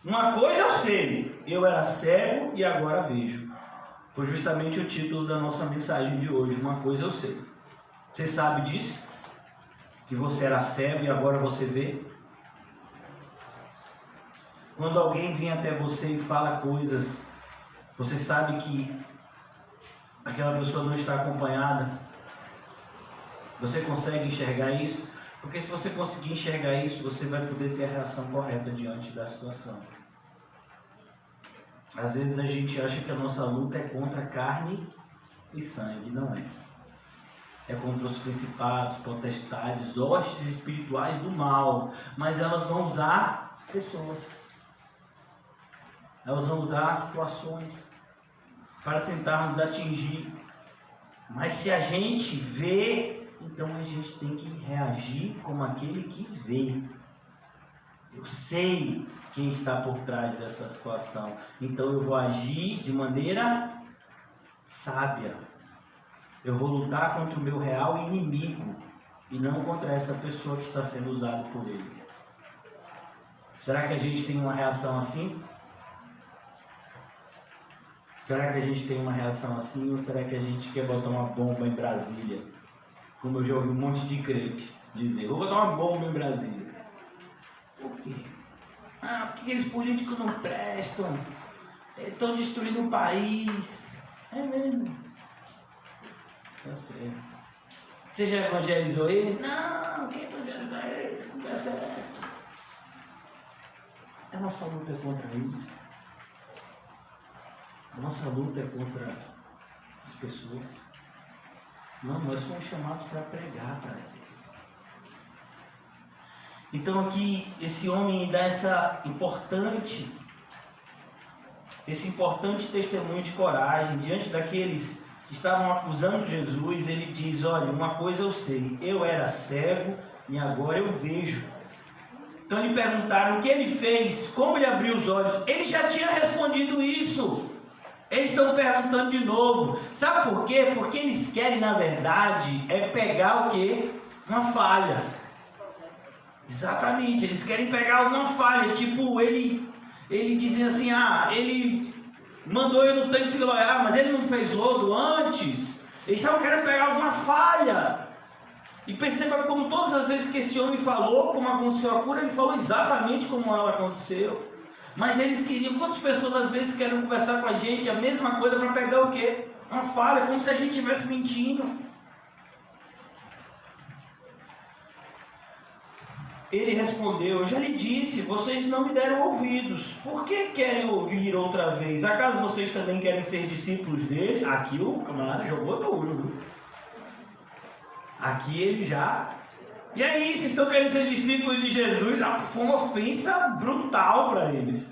Uma coisa eu sei, eu era cego e agora vejo. Foi justamente o título da nossa mensagem de hoje, uma coisa eu sei. Você sabe disso? Que você era cego e agora você vê? Quando alguém vem até você e fala coisas, você sabe que aquela pessoa não está acompanhada. Você consegue enxergar isso? Porque se você conseguir enxergar isso, você vai poder ter a reação correta diante da situação. Às vezes a gente acha que a nossa luta é contra carne e sangue, não é. É contra os principados, potestades, hostes espirituais do mal. Mas elas vão usar pessoas. Elas vão usar situações para tentar nos atingir. Mas se a gente vê, então a gente tem que reagir como aquele que vê. Eu sei quem está por trás dessa situação. Então eu vou agir de maneira sábia. Eu vou lutar contra o meu real inimigo e não contra essa pessoa que está sendo usada por ele. Será que a gente tem uma reação assim? Será que a gente tem uma reação assim ou será que a gente quer botar uma bomba em Brasília? Como eu já ouvi um monte de crente dizer, vou botar uma bomba em Brasília. Por quê? Ah, porque aqueles políticos não prestam. Eles estão destruindo o país. É mesmo. Tá certo. Você já evangelizou eles? Não, quem evangelizou eles? Que conversa é essa? A nossa luta é contra eles. A nossa luta é contra as pessoas. Não, nós somos chamados para pregar para eles. Então aqui esse homem dá esse importante testemunho de coragem diante daqueles que estavam acusando Jesus. Ele diz: olha, uma coisa eu sei, eu era cego e agora eu vejo. Então lhe perguntaram o que ele fez, como ele abriu os olhos. Ele já tinha respondido isso. Eles estão perguntando de novo. Sabe por quê? Porque eles querem, na verdade, pegar o quê? Uma falha. Exatamente, eles querem pegar alguma falha. Tipo, ele dizia assim, ele mandou eu no tanque se gloriar, mas ele não fez lodo antes. Eles estavam querendo pegar alguma falha. E perceba como todas as vezes que esse homem falou como aconteceu a cura, ele falou exatamente como ela aconteceu. Mas eles queriam, quantas pessoas às vezes querem conversar com a gente a mesma coisa para pegar o quê? Uma falha, como se a gente estivesse mentindo. Ele respondeu: eu já lhe disse, vocês não me deram ouvidos. Por que querem ouvir outra vez? Acaso vocês também querem ser discípulos dele? Aqui o camarada jogou duro. Aqui ele já... E aí, vocês estão querendo ser discípulos de Jesus? Foi uma ofensa brutal para eles.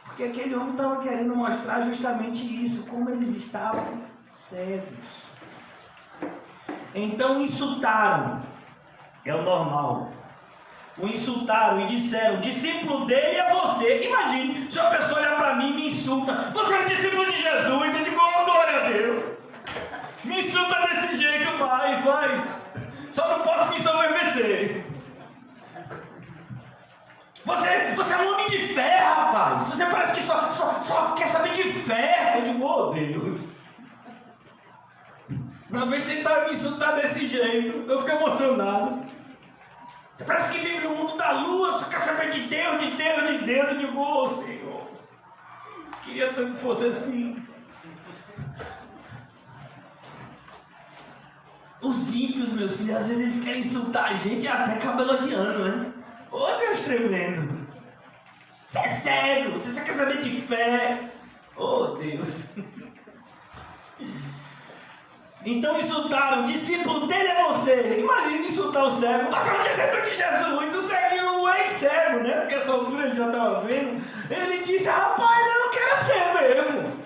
Porque aquele homem estava querendo mostrar justamente isso, como eles estavam cegos. Então insultaram, é o normal. O insultaram e disseram: discípulo dele é você. Imagine, se uma pessoa olhar para mim e me insulta: você é discípulo de Jesus. Eu digo: oh, glória a Deus. Me insulta desse jeito, vai. Só não posso me ensoberbecer. Você é um homem de fé, rapaz. Você parece que só quer saber de fé. Eu digo: oh, Deus. Uma vez tentaram me insultar desse jeito, eu fiquei emocionado. Você parece que vive no mundo da lua, só quer saber de Deus. Eu digo: oh, Senhor. Queria tanto que fosse assim. Os ímpios, meus filhos, às vezes eles querem insultar a gente e até acabam elogiando, né? Ô, Deus tremendo! Você é cego, você só quer saber de fé. Oh, Deus! Então insultaram: discípulo dele é você. Imagina insultar o cego: você é um discípulo de Jesus. O ceguinho é cego, né? Porque essa altura ele já estava vendo. Ele disse: rapaz, eu não quero ser mesmo.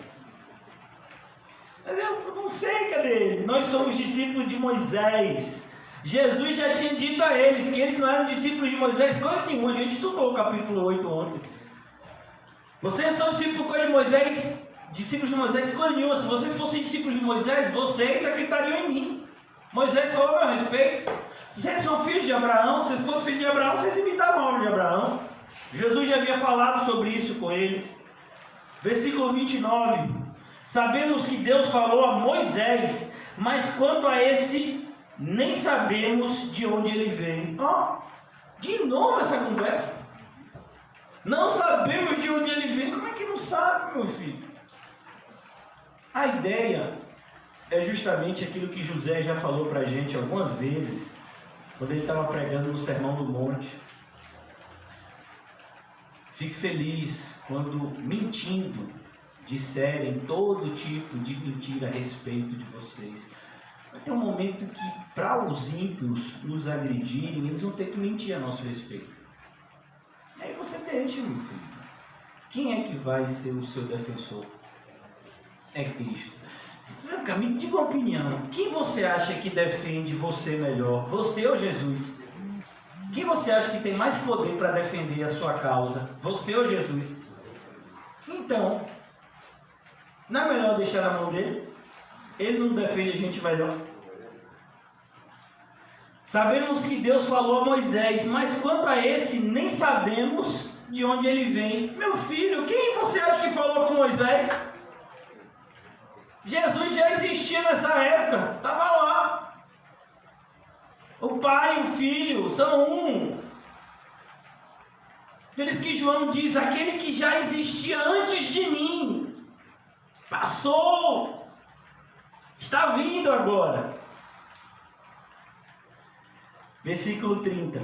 Mas eu não sei, cadê ele? Nós somos discípulos de Moisés. Jesus já tinha dito a eles que eles não eram discípulos de Moisés, coisa nenhuma. A gente estudou o capítulo 8 ontem. Vocês são discípulos de Moisés, discípulos de Moisés, coisa nenhuma. Se vocês fossem discípulos de Moisés, vocês acreditariam em mim. Moisés falou a meu respeito: se vocês são filhos de Abraão, se vocês fossem filhos de Abraão, vocês imitavam a obra de Abraão. Jesus já havia falado sobre isso com eles. Versículo 29. Sabemos que Deus falou a Moisés, mas quanto a esse, nem sabemos de onde ele veio. De novo essa conversa. Não sabemos de onde ele vem. Como é que não sabe, meu filho? A ideia é justamente aquilo que José já falou para a gente algumas vezes, quando ele estava pregando no Sermão do Monte. Fique feliz quando, mentindo, disserem todo tipo de mentira a respeito de vocês. Vai ter um momento que, para os ímpios nos agredirem, eles vão ter que mentir a nosso respeito. Aí você deixa, meu filho. Quem é que vai ser o seu defensor? É Cristo. Me diga uma opinião. Quem você acha que defende você melhor? Você ou Jesus? Quem você acha que tem mais poder para defender a sua causa? Você ou Jesus? Então, não é melhor deixar na mão dele? Ele não defende a gente melhor. Sabemos que Deus falou a Moisés, mas quanto a esse, nem sabemos de onde ele vem. Meu filho, quem você acha que falou com Moisés? Jesus já existia nessa época, estava lá. O Pai e o Filho são um. Por isso que João diz, aquele que já existia antes de mim, passou, está vindo agora. Versículo 30.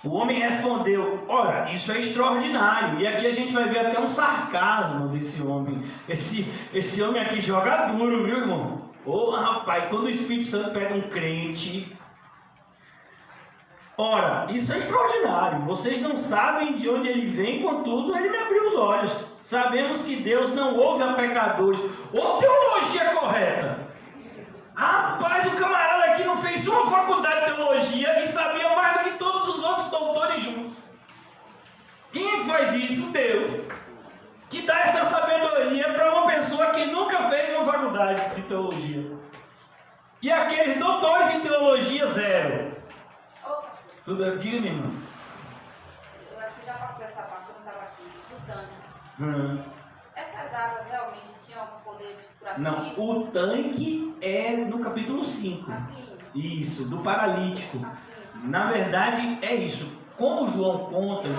O homem respondeu, ora, isso é extraordinário. E aqui a gente vai ver até um sarcasmo desse homem. Esse homem aqui joga duro, viu, irmão? Ô, rapaz, quando o Espírito Santo pega um crente... Ora, isso é extraordinário. Vocês não sabem de onde ele vem, contudo, ele me abriu os olhos. Sabemos que Deus não ouve a pecadores. Ô, teologia correta! Rapaz, o camarada aqui não fez uma faculdade de teologia e sabia mais do que todos os outros doutores juntos. Quem é que faz isso? Deus. Que dá essa sabedoria para uma pessoa que nunca fez uma faculdade de teologia. E aqueles doutores em teologia, zero. Diga, minha irmã. Eu acho que já passou essa parte, eu não estava aqui. O tanque. Essas águas realmente tinham algum poder curativo? Não, o tanque é no capítulo 5. Assim? Isso, do paralítico. Assim? Na verdade, é isso. Como João conta,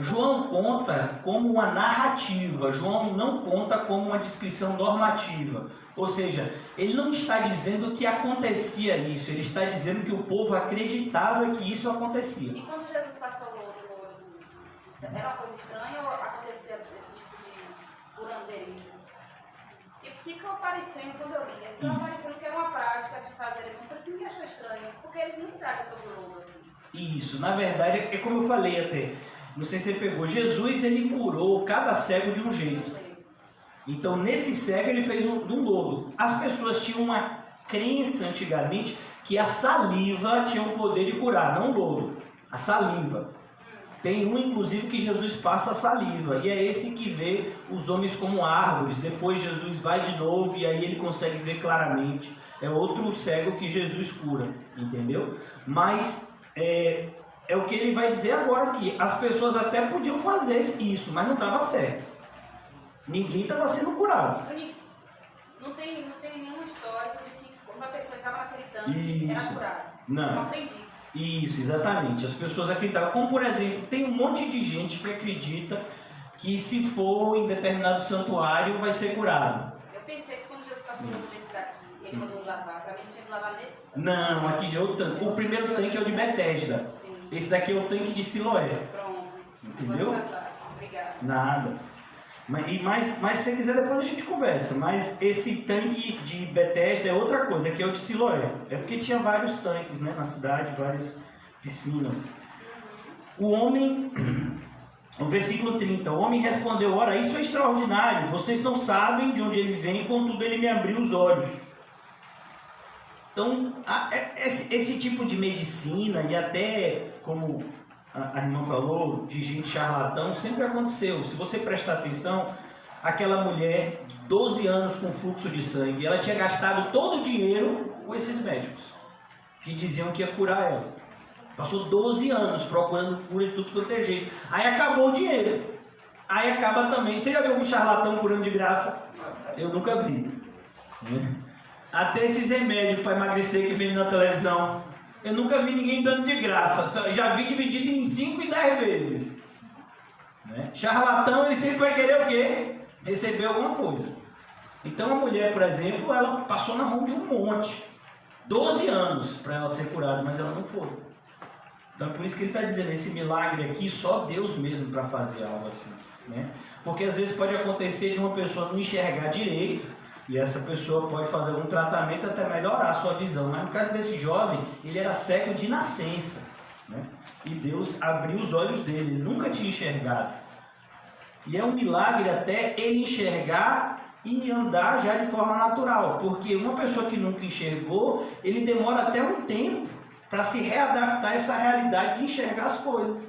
João conta como uma narrativa. João não conta como uma descrição normativa. Ou seja, ele não está dizendo que acontecia isso, ele está dizendo que o povo acreditava que isso acontecia. E quando Jesus passou o lodo, era uma coisa estranha ou acontecia esse tipo de curandeirismo? E fica aparecendo, quando eu li, fica aparecendo que era uma prática de fazer, por isso que achou estranho, porque eles não entraram sobre o lodo. Isso, na verdade, é como eu falei até, não sei se você pegou, Jesus ele curou cada cego de um jeito. Então, nesse cego, ele fez de um lodo. As pessoas tinham uma crença antigamente que a saliva tinha o poder de curar, não o lodo, a saliva. Tem um, inclusive, que Jesus passa a saliva, e é esse que vê os homens como árvores. Depois Jesus vai de novo e aí ele consegue ver claramente. É outro cego que Jesus cura, entendeu? Mas é o que ele vai dizer agora aqui. As pessoas até podiam fazer isso, mas não estava certo. Ninguém estava sendo curado. Não tem nenhuma história de que uma pessoa estava naquele tanque era curada. Não tem disso. Isso, exatamente. As pessoas acreditavam. Como, por exemplo, tem um monte de gente que acredita que se for em determinado santuário vai ser curado. Eu pensei que quando Jesus passou por desse daqui, ele mandou lavar. Para mim, tinha que lavar nesse tanque. Não, aqui já é o tanque. O primeiro tanque é o de Betesda. Sim. Esse daqui é o tanque de Siloé. Pronto. Entendeu? Obrigada. Nada. Mas se você quiser, depois a gente conversa. Mas esse tanque de Betesda é outra coisa, que é o de Siloé. É porque tinha vários tanques, né, na cidade, várias piscinas. O homem, no versículo 30, o homem respondeu, ora, isso é extraordinário, vocês não sabem de onde ele vem, contudo ele me abriu os olhos. Então, esse tipo de medicina, e até como a irmã falou, de gente charlatão, sempre aconteceu. Se você prestar atenção, aquela mulher, 12 anos com fluxo de sangue, ela tinha gastado todo o dinheiro com esses médicos, que diziam que ia curar ela. Passou 12 anos procurando cura de tudo quanto é jeito. Aí acabou o dinheiro. Aí acaba também. Você já viu algum charlatão curando de graça? Eu nunca vi. Até esses remédios para emagrecer que vem na televisão, eu nunca vi ninguém dando de graça. Já vi dividido em 5 e 10 vezes. Né? Charlatão, ele sempre vai querer o quê? Receber alguma coisa. Então a mulher, por exemplo, ela passou na mão de um monte. 12 anos para ela ser curada, mas ela não foi. Então por isso que ele está dizendo, esse milagre aqui, só Deus mesmo para fazer algo assim. Né? Porque às vezes pode acontecer de uma pessoa não enxergar direito, e essa pessoa pode fazer um tratamento até melhorar a sua visão. Mas no caso desse jovem, ele era cego de nascença. Né? E Deus abriu os olhos dele, ele nunca tinha enxergado. E é um milagre até ele enxergar e andar já de forma natural. Porque uma pessoa que nunca enxergou, ele demora até um tempo para se readaptar a essa realidade de enxergar as coisas.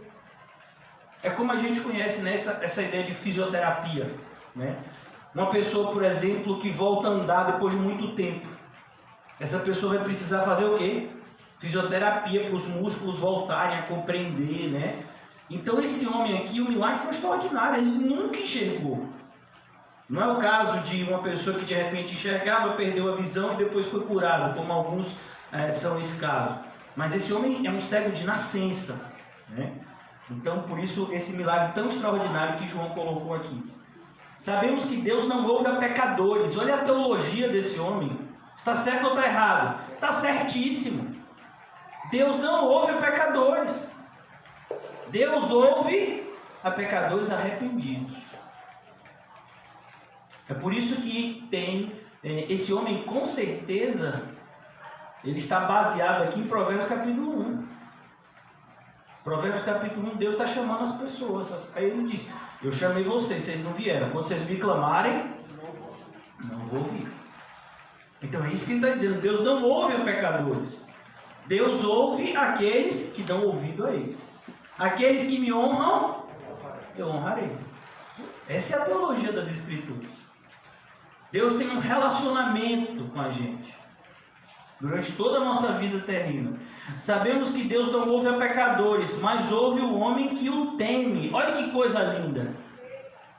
É como a gente conhece, né, essa ideia de fisioterapia. Né? Uma pessoa, por exemplo, que volta a andar depois de muito tempo. Essa pessoa vai precisar fazer o quê? Fisioterapia para os músculos voltarem a compreender, né? Então esse homem aqui, o milagre foi extraordinário, ele nunca enxergou. Não é o caso de uma pessoa que de repente enxergava, perdeu a visão e depois foi curado, como alguns são esse caso. Mas esse homem é um cego de nascença, né? Então por isso esse milagre tão extraordinário que João colocou aqui. Sabemos que Deus não ouve a pecadores. Olha a teologia desse homem. Está certo ou está errado? Está certíssimo. Deus não ouve a pecadores. Deus ouve a pecadores arrependidos. É por isso que tem esse homem, com certeza, ele está baseado aqui em Provérbios capítulo 1. Provérbios capítulo 1, Deus está chamando as pessoas. Aí ele diz, eu chamei vocês não vieram. Quando vocês me clamarem, não vou ouvir. Então é isso que ele está dizendo, Deus não ouve a pecadores. Deus ouve aqueles que dão ouvido a eles. Aqueles que me honram, eu honrarei. Essa é a teologia das Escrituras. Deus tem um relacionamento com a gente durante toda a nossa vida terrena. Sabemos que Deus não ouve a pecadores, mas ouve o homem que o teme. Olha que coisa linda.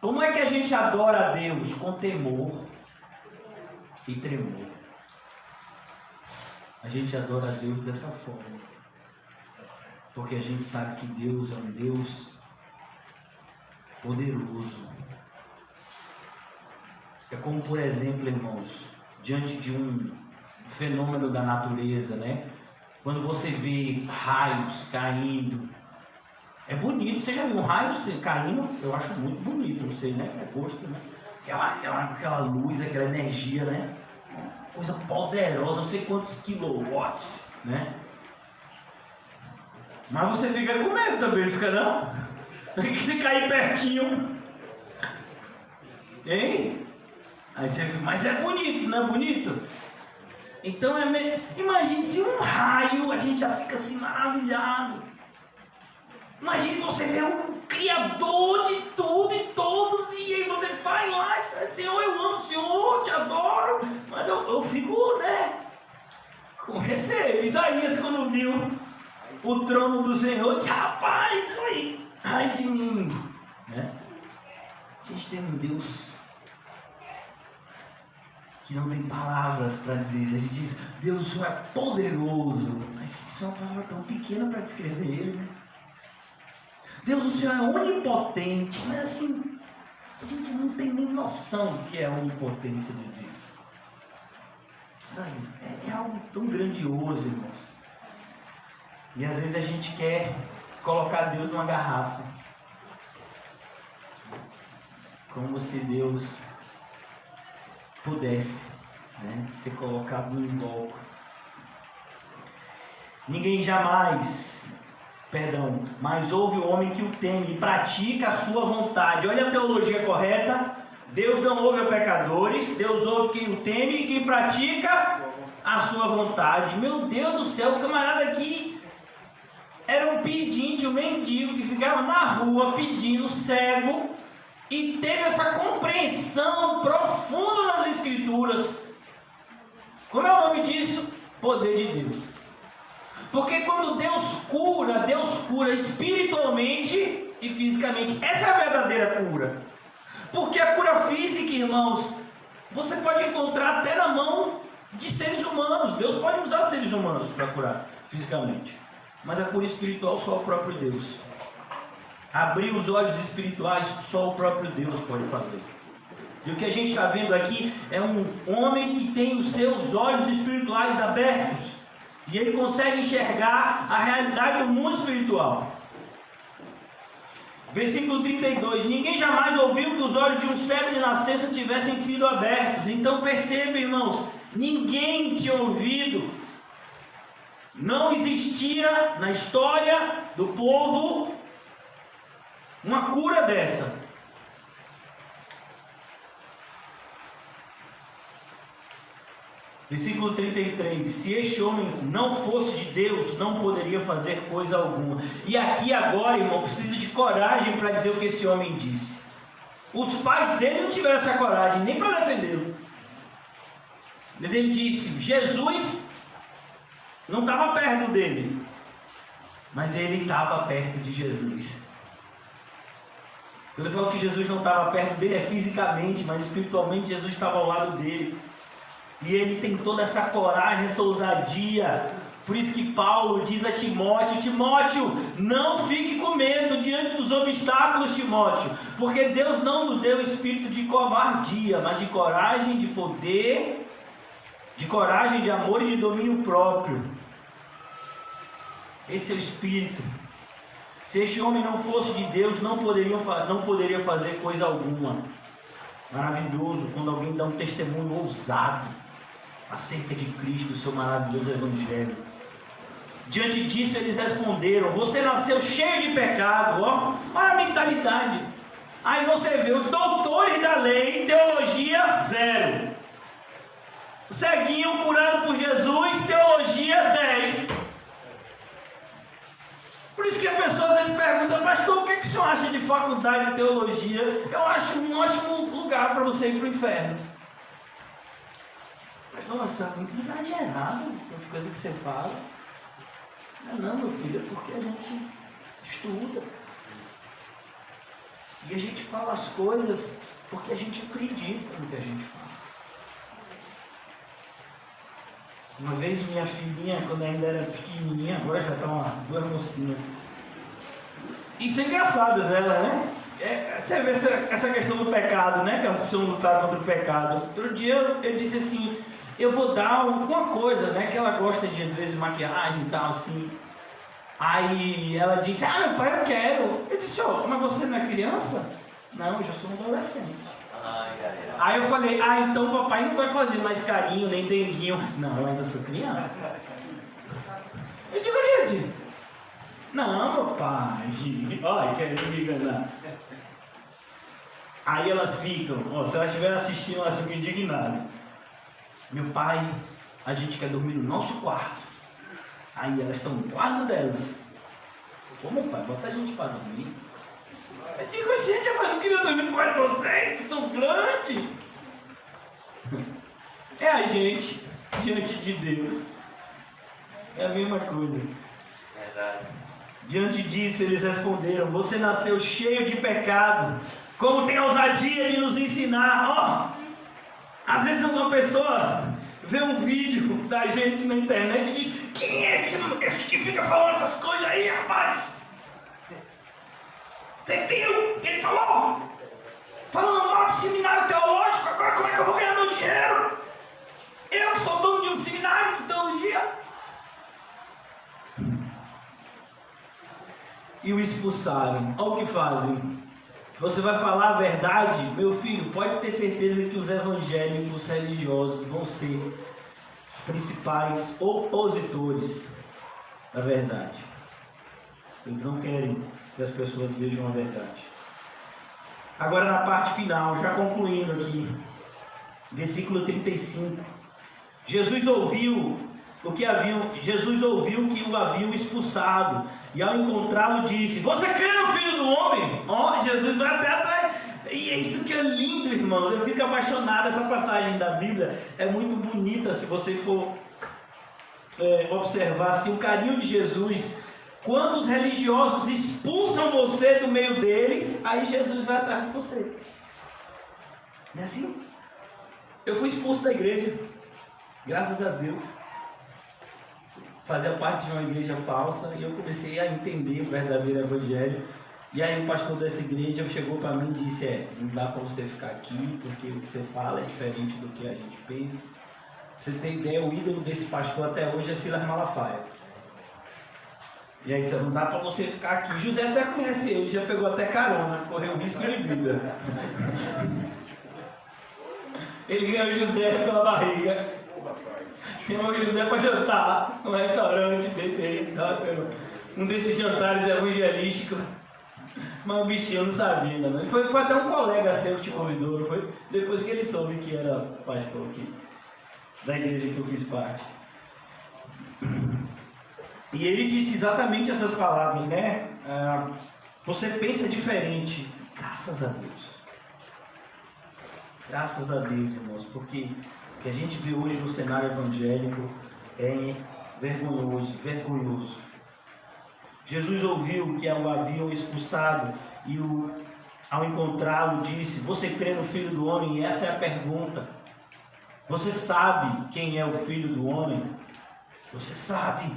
Como é que a gente adora a Deus? Com temor e tremor. A gente adora a Deus dessa forma, porque a gente sabe que Deus é um Deus poderoso. É como, por exemplo, irmãos, diante de um fenômeno da natureza, né? Quando você vê raios caindo, é bonito. Você já viu um raio caindo? Eu acho muito bonito, não sei, né? É gosto, né? Aquela luz, aquela energia, né? Coisa poderosa, não sei quantos quilowatts, né? Mas você fica com medo também, não fica não? Porque se cair pertinho, hein? Aí você fica, mas é bonito, não é bonito? Então imagine se um raio, a gente já fica assim maravilhado. Imagine você ver um Criador de tudo e todos, e aí você vai lá e diz, Senhor, eu amo o Senhor, te adoro, mas eu fico, né, com receio. Isaías, quando viu o trono do Senhor, disse, rapaz, ai de mim, né? A gente tem um Deus que não tem palavras para dizer. A gente diz, Deus, o Senhor é poderoso, mas isso é uma palavra tão pequena para descrever Ele, né? Deus, o Senhor é onipotente, mas assim, a gente não tem nem noção do que é a onipotência de Deus. É algo tão grandioso, irmãos. E às vezes a gente quer colocar Deus numa garrafa, como se Deus pudesse, né, ser colocado no invólucro. Ninguém jamais... mas ouve o homem que o teme e pratica a sua vontade. Olha a teologia correta. Deus não ouve a pecadores, Deus ouve quem o teme e quem pratica a sua vontade. Meu Deus do céu, o camarada aqui era um pedinte, um mendigo que ficava na rua pedindo, cego, e teve essa compreensão profunda das Escrituras. Como é o nome disso? Poder de Deus. Porque quando Deus cura espiritualmente e fisicamente. Essa é a verdadeira cura. Porque a cura física, irmãos, você pode encontrar até na mão de seres humanos. Deus pode usar seres humanos para curar fisicamente. Mas a cura espiritual só o próprio Deus. Abrir os olhos espirituais, só o próprio Deus pode fazer. E o que a gente está vendo aqui é um homem que tem os seus olhos espirituais abertos. E ele consegue enxergar a realidade do mundo espiritual. Versículo 32. Ninguém jamais ouviu que os olhos de um cego de nascença tivessem sido abertos. Então perceba, irmãos, ninguém tinha ouvido. Não existia na história do povo uma cura dessa. Versículo 33. Se este homem não fosse de Deus, não poderia fazer coisa alguma. E aqui agora, irmão, precisa de coragem para dizer o que esse homem disse. Os pais dele não tiveram essa coragem, nem para defendê-lo. Ele disse, Jesus não estava perto dele, mas ele estava perto de Jesus. Quando eu falo que Jesus não estava perto dele, é fisicamente, mas espiritualmente Jesus estava ao lado dele. E ele tem toda essa coragem, essa ousadia. Por isso que Paulo diz a Timóteo, Timóteo, não fique com medo diante dos obstáculos, Timóteo, porque Deus não nos deu espírito de covardia, mas de coragem, de poder, de coragem, de amor e de domínio próprio. Esse é o espírito. Se este homem não fosse de Deus, não poderia fazer coisa alguma. Maravilhoso quando alguém dá um testemunho ousado acerca de Cristo, o seu maravilhoso evangelho. Diante disso eles responderam, você nasceu cheio de pecado. Ó, olha a mentalidade. Aí você vê os doutores da lei, teologia zero. O ceguinho curado por Jesus, teologia 10. Por isso que a pessoa às vezes pergunta, pastor, o que o senhor acha de faculdade de teologia? Eu acho um ótimo lugar para você ir para o inferno. Mas nossa, é muito exagerado as coisas que você fala. Não, meu filho, é porque a gente estuda. E a gente fala as coisas porque a gente acredita no que a gente fala. Uma vez minha filhinha, quando ainda era pequenininha, agora já está duas mocinhas. E são engraçadas elas, né? Você vê essa questão do pecado, né? Que elas precisam lutar contra o pecado. Outro dia eu disse assim, eu vou dar alguma coisa, né? Que ela gosta de, às vezes, maquiagem e tal, assim. Aí ela disse, meu pai, eu quero. Eu disse, mas você não é criança? Não, eu já sou um adolescente. Aí eu falei, então o papai não vai fazer mais carinho, nem denguinho. Não, eu ainda sou criança. Eu digo, gente, não, meu pai, olha, querendo me enganar. Aí elas ficam, se elas estiverem assistindo, elas ficam indignadas. Meu pai, a gente quer dormir no nosso quarto. Aí elas estão no quarto delas. Como, pai, bota a gente para dormir. Eu digo, gente, eu não queria dormir no quarto de vocês, que são grandes. É a gente diante de Deus. É a mesma coisa. Verdade. Diante disso eles responderam, você nasceu cheio de pecado. Como tem a ousadia de nos ensinar. Às vezes uma pessoa vê um vídeo da gente na internet e diz, quem é esse que fica falando essas coisas aí, rapaz? Você viu o que ele falou? Falando mal de seminário teológico, agora como é que eu vou ganhar meu dinheiro? Eu que sou dono de um seminário de teologia. E o expulsaram. Olha o que fazem. Você vai falar a verdade, meu filho, pode ter certeza que os evangélicos religiosos vão ser os principais opositores da verdade. Eles não querem que as pessoas vejam a verdade. Agora na parte final, já concluindo aqui, versículo 35. Jesus ouviu que o haviam expulsado, e ao encontrá-lo disse, você crê no Filho do Homem? Jesus vai até atrás. E é isso que é lindo, irmão. Eu fico apaixonado. Essa passagem da Bíblia é muito bonita, se você for observar assim, o carinho de Jesus. Quando os religiosos expulsam você do meio deles, aí Jesus vai atrás de você. Não é assim? Eu fui expulso da igreja, graças a Deus. Fazia parte de uma igreja falsa e eu comecei a entender o verdadeiro evangelho. E aí o pastor dessa igreja chegou para mim e disse, não dá para você ficar aqui, porque o que você fala é diferente do que a gente pensa. Pra você ter ideia, o ídolo desse pastor até hoje é Silas Malafaia. E aí não dá para você ficar aqui. José até conhece ele, já pegou até carona, correu risco de vida. Ele ganhou José pela barriga. Chamou o José para jantar num restaurante desse aí, um desses jantares evangelísticos. Mas o bichinho não sabia ainda, não. Foi até um colega seu que te convidou, foi depois que ele soube que era pastor aqui, da igreja que eu fiz parte. E ele disse exatamente essas palavras, né? Você pensa diferente. Graças a Deus. Graças a Deus, irmãos, porque o que a gente vê hoje no cenário evangélico é vergonhoso. Jesus ouviu que o haviam expulsado e ao encontrá-lo disse, você crê no Filho do Homem? E essa é a pergunta. Você sabe quem é o Filho do Homem? Você sabe?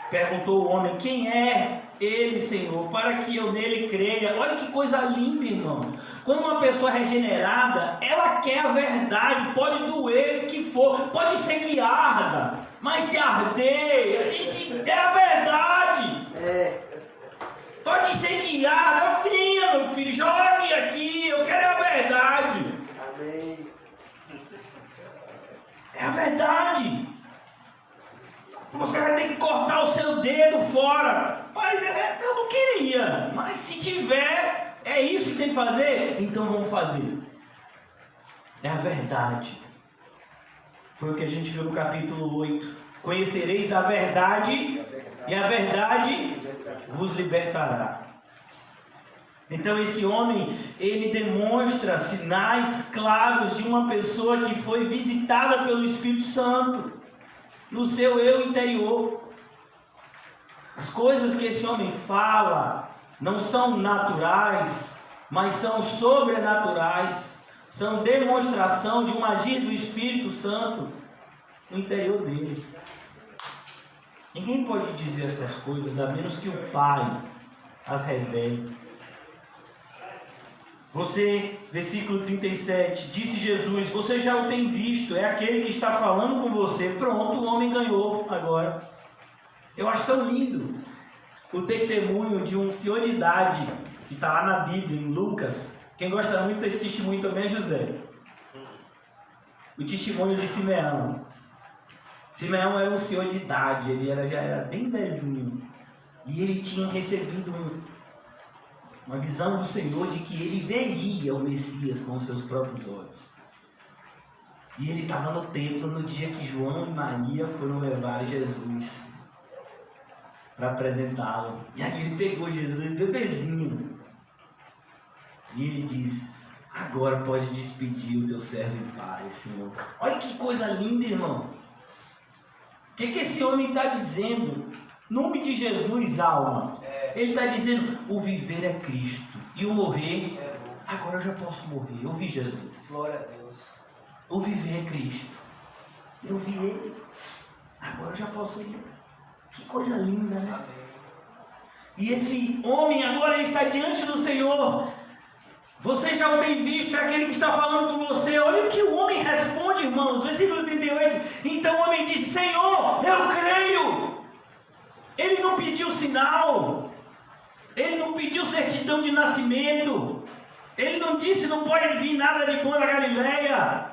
Perguntou o homem, quem é ele, Senhor, para que eu nele creia? Olha que coisa linda, irmão. Quando uma pessoa é regenerada, ela quer a verdade, pode doer o que for, pode ser que arda, mas se arder, a gente quer a verdade. Pode ser que arda, meu filho, jogue aqui, eu quero a verdade. Amém. É a verdade. Você vai ter que cortar o seu dedo fora. Mas eu não queria. Mas se tiver, é isso que tem que fazer? Então vamos fazer. É a verdade. Foi o que a gente viu no capítulo 8. Conhecereis a verdade e a verdade vos libertará. Então esse homem, ele demonstra sinais claros de uma pessoa que foi visitada pelo Espírito Santo no seu eu interior. As coisas que esse homem fala não são naturais, mas são sobrenaturais, são demonstração de um agir do Espírito Santo no interior dele. Ninguém pode dizer essas coisas a menos que o Pai as revele. Você, versículo 37, disse Jesus, você já o tem visto, é aquele que está falando com você. Pronto, o homem ganhou agora. Eu acho tão lindo o testemunho de um senhor de idade, que está lá na Bíblia, em Lucas. Quem gosta muito desse testemunho também é José. O testemunho de Simeão. Simeão era um senhor de idade, ele já era bem velhinho. E ele tinha recebido uma visão do Senhor de que ele veria o Messias com os seus próprios olhos. E ele estava no templo no dia que João e Maria foram levar Jesus para apresentá-lo. E aí ele pegou Jesus, bebezinho, e ele disse, agora pode despedir o teu servo em paz, Senhor. Olha que coisa linda, irmão. O que esse homem está dizendo? Nome de Jesus, alma. Ele está dizendo, o viver é Cristo. E o morrer, agora eu já posso morrer. Eu vi Jesus. Glória a Deus. O viver é Cristo. Eu vi Ele. Agora eu já posso ir. Que coisa linda, né? Amém. E esse homem agora está diante do Senhor. Você já o tem visto, é aquele que está falando com você. Olha o que o homem responde, irmãos. Versículo 38. Então o homem disse, Senhor, eu creio. Ele não pediu sinal. Ele não pediu certidão de nascimento. Ele não disse, não pode vir nada de bom da Galileia.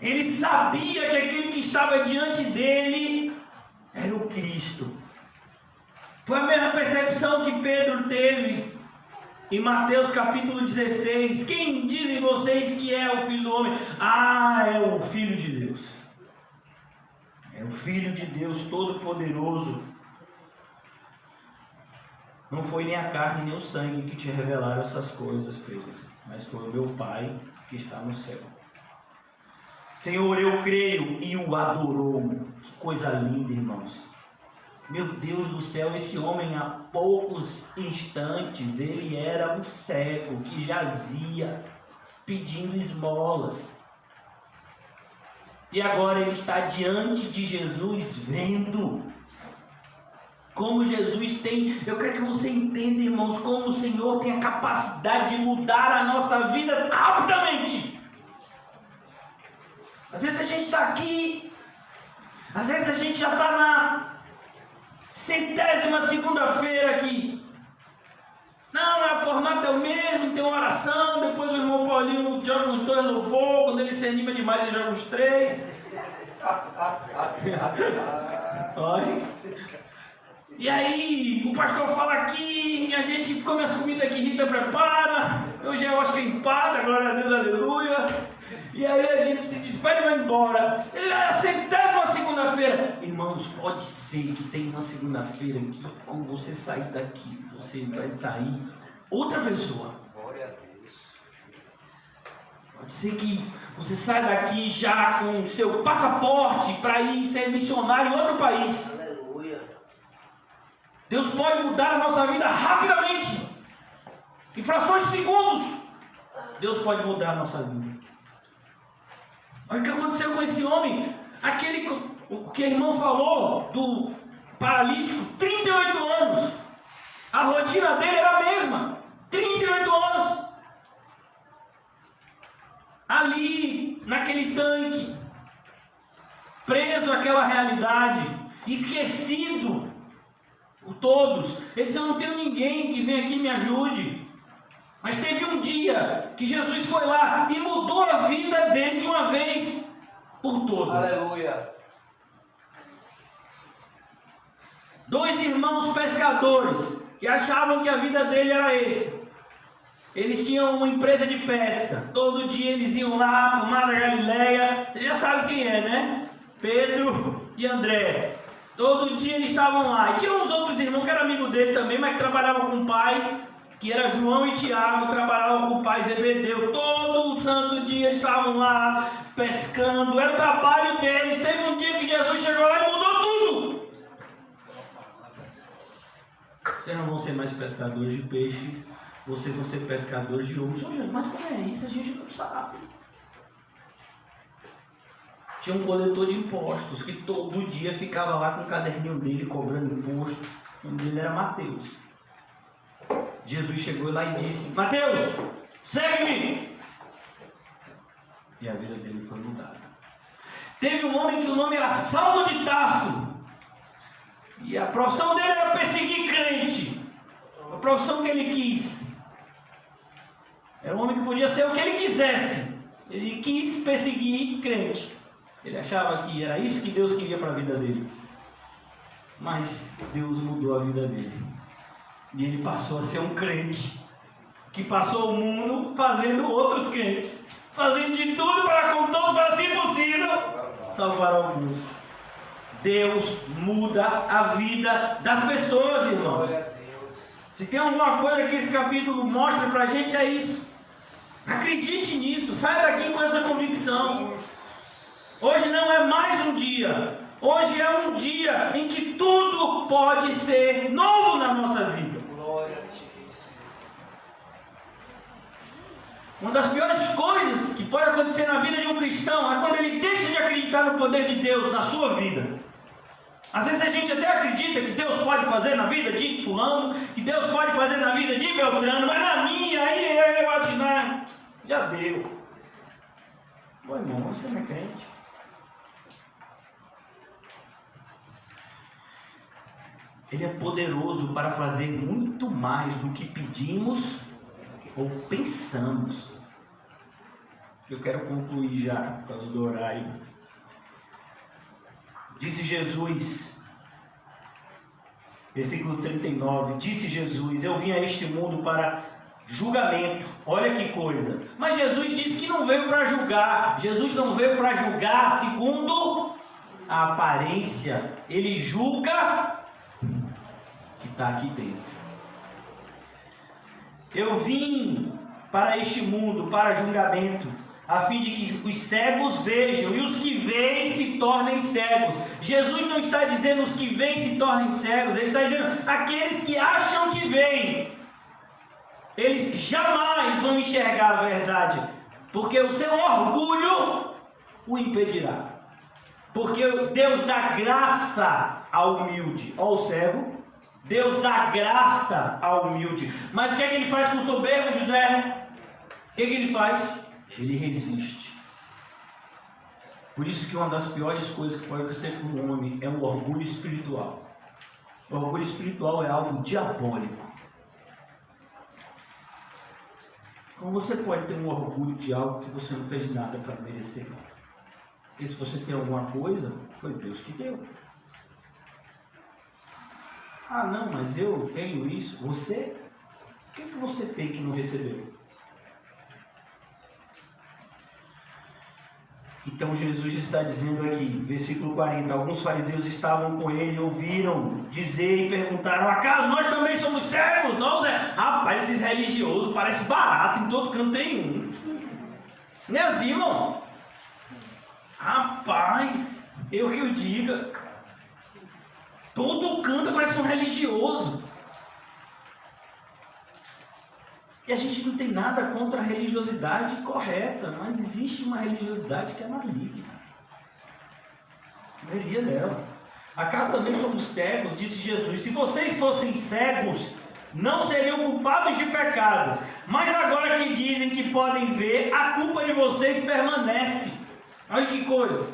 Ele sabia que aquele que estava diante dele era o Cristo. Foi a mesma percepção que Pedro teve em Mateus capítulo 16. Quem dizem vocês que é o Filho do Homem? Ah, é o Filho de Deus. É o Filho de Deus Todo-Poderoso. Não foi nem a carne nem o sangue que te revelaram essas coisas, Pedro, mas foi o meu Pai que está no céu. Senhor, eu creio, e o adorou. Que coisa linda, irmãos. Meu Deus do céu, esse homem há poucos instantes, ele era um cego que jazia pedindo esmolas. E agora ele está diante de Jesus vendo. como Jesus tem. Eu quero que você entenda, irmãos, como o Senhor tem a capacidade de mudar a nossa vida rapidamente. Às vezes a gente está aqui, às vezes a gente já está na 100ª segunda-feira aqui. Não, o formato é o mesmo, tem uma oração, depois o irmão Paulinho joga uns 2 louvor, quando ele se anima demais ele joga uns 3. Olha. E aí o pastor fala aqui, e a gente come as comidas que Rita prepara. Hoje eu acho que é empada, glória a Deus, aleluia. E aí a gente se despede e vai embora. É a 100ª segunda-feira. Irmãos, pode ser que tenha uma segunda-feira que quando você sair daqui, você vai sair outra pessoa. Glória a Deus. Pode ser que você saia daqui já com seu passaporte para ir ser missionário em outro país. Aleluia. Deus pode mudar a nossa vida rapidamente. Em frações de segundos, Deus pode mudar a nossa vida. Olha o que aconteceu com esse homem. O que a irmã falou do paralítico, 38 anos. A rotina dele era a mesma. 38 anos. Ali, naquele tanque, preso àquela realidade, esquecido por todos. Ele disse: eu não tenho ninguém que venha aqui e me ajude. Mas teve um dia que Jesus foi lá e mudou a vida dele de uma vez por todas. Aleluia. 2 irmãos pescadores que achavam que a vida dele era esse. Eles tinham uma empresa de pesca. Todo dia eles iam lá para o Mar da Galileia. Você já sabe quem é, né? Pedro e André. Todo dia eles estavam lá. E tinha uns outros irmãos que eram amigos dele também, mas que trabalhavam com o pai, que era João e Tiago, trabalhavam com o pai Zebedeu. Todo santo dia eles estavam lá pescando. Era o trabalho deles. Teve um dia que Jesus chegou lá e mudou tudo. Vocês não vão ser mais pescadores de peixe, vocês vão ser pescadores de ovos. Mas como é isso? A gente não sabe. Tinha um coletor de impostos que todo dia ficava lá com o caderninho dele cobrando imposto. O nome dele era Mateus. Jesus chegou lá e disse: Mateus, segue-me! E a vida dele foi mudada. Teve um homem que o nome era Saulo de Tarso. E a profissão dele era perseguir crente. A profissão que ele quis. Era um homem que podia ser o que ele quisesse. Ele quis perseguir crente. Ele achava que era isso que Deus queria para a vida dele. Mas Deus mudou a vida dele. E ele passou a ser um crente. Que passou o mundo fazendo outros crentes. Fazendo de tudo para com todos, para se possível salvar alguns. Deus muda a vida das pessoas, irmãos. Se tem alguma coisa que esse capítulo mostra para a gente, é isso. Acredite nisso. Saia daqui com essa convicção. Hoje não é mais um dia. Hoje é um dia em que tudo pode ser novo na nossa vida. Glória a Deus. Uma das piores coisas que pode acontecer na vida de um cristão é quando ele deixa de acreditar no poder de Deus na sua vida. Às vezes a gente até acredita que Deus pode fazer na vida de fulano, que Deus pode fazer na vida de Beltrano, mas na minha, aí eu acho que já deu. Bom, irmão, você não é crente. Ele é poderoso para fazer muito mais do que pedimos ou pensamos. Eu quero concluir já, por causa do horário. Disse Jesus, versículo 39, disse Jesus: eu vim a este mundo para julgamento. Olha que coisa. Mas Jesus disse que não veio para julgar. Jesus não veio para julgar segundo a aparência. Ele julga que está aqui dentro. Eu vim para este mundo para julgamento, a fim de que os cegos vejam e os que veem se tornem cegos. Jesus não está dizendo os que veem se tornem cegos, ele está dizendo aqueles que acham que veem. Eles jamais vão enxergar a verdade, porque o seu orgulho o impedirá. Porque Deus dá graça ao humilde. Olha o cego, Deus dá graça ao humilde. Mas o que é que ele faz com o soberbo, José? O que é que ele faz? Ele resiste. Por isso que uma das piores coisas que pode acontecer com o homem é o orgulho espiritual. O orgulho espiritual é algo diabólico. Como você pode ter um orgulho de algo que você não fez nada para merecer? Porque se você tem alguma coisa, foi Deus que deu. Ah, não, mas eu tenho isso. Você? O que você tem que não recebeu? Então Jesus está dizendo aqui, versículo 40, alguns fariseus estavam com ele, ouviram dizer e perguntaram, acaso nós também somos cegos? Não, Zé? Rapaz, esses religiosos parecem barato, em todo canto tem um. Não é assim, irmão? Rapaz, eu que eu diga, todo canto parece um religioso. E a gente não tem nada contra a religiosidade correta, mas existe uma religiosidade que é maligna. A maioria dela. Acaso também somos cegos, disse Jesus. Se vocês fossem cegos, não seriam culpados de pecado. Mas agora que dizem que podem ver, a culpa de vocês permanece. Olha que coisa.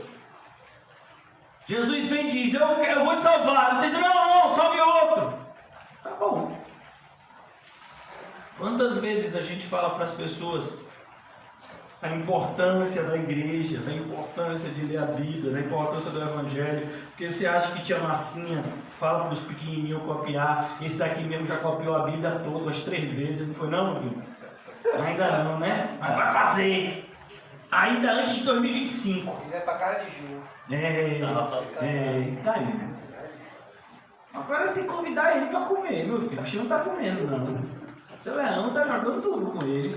Jesus vem e diz, eu vou te salvar. Vocês dizem, não, salve outro. Tá bom. Quantas vezes a gente fala para as pessoas a importância da igreja, da importância de ler a Bíblia, da importância do Evangelho, porque você acha que tia Massinha fala para os pequenininhos copiar, esse daqui mesmo já copiou a Bíblia toda, umas 3 vezes, não foi não, filho? Ainda não, né? Mas vai fazer! Ainda antes de 2025. Ele vai para cara de Gil. Tá aí. Agora tem que convidar ele para comer, meu filho, o bicho não está comendo não. Seu Leão tá jogando tudo com ele.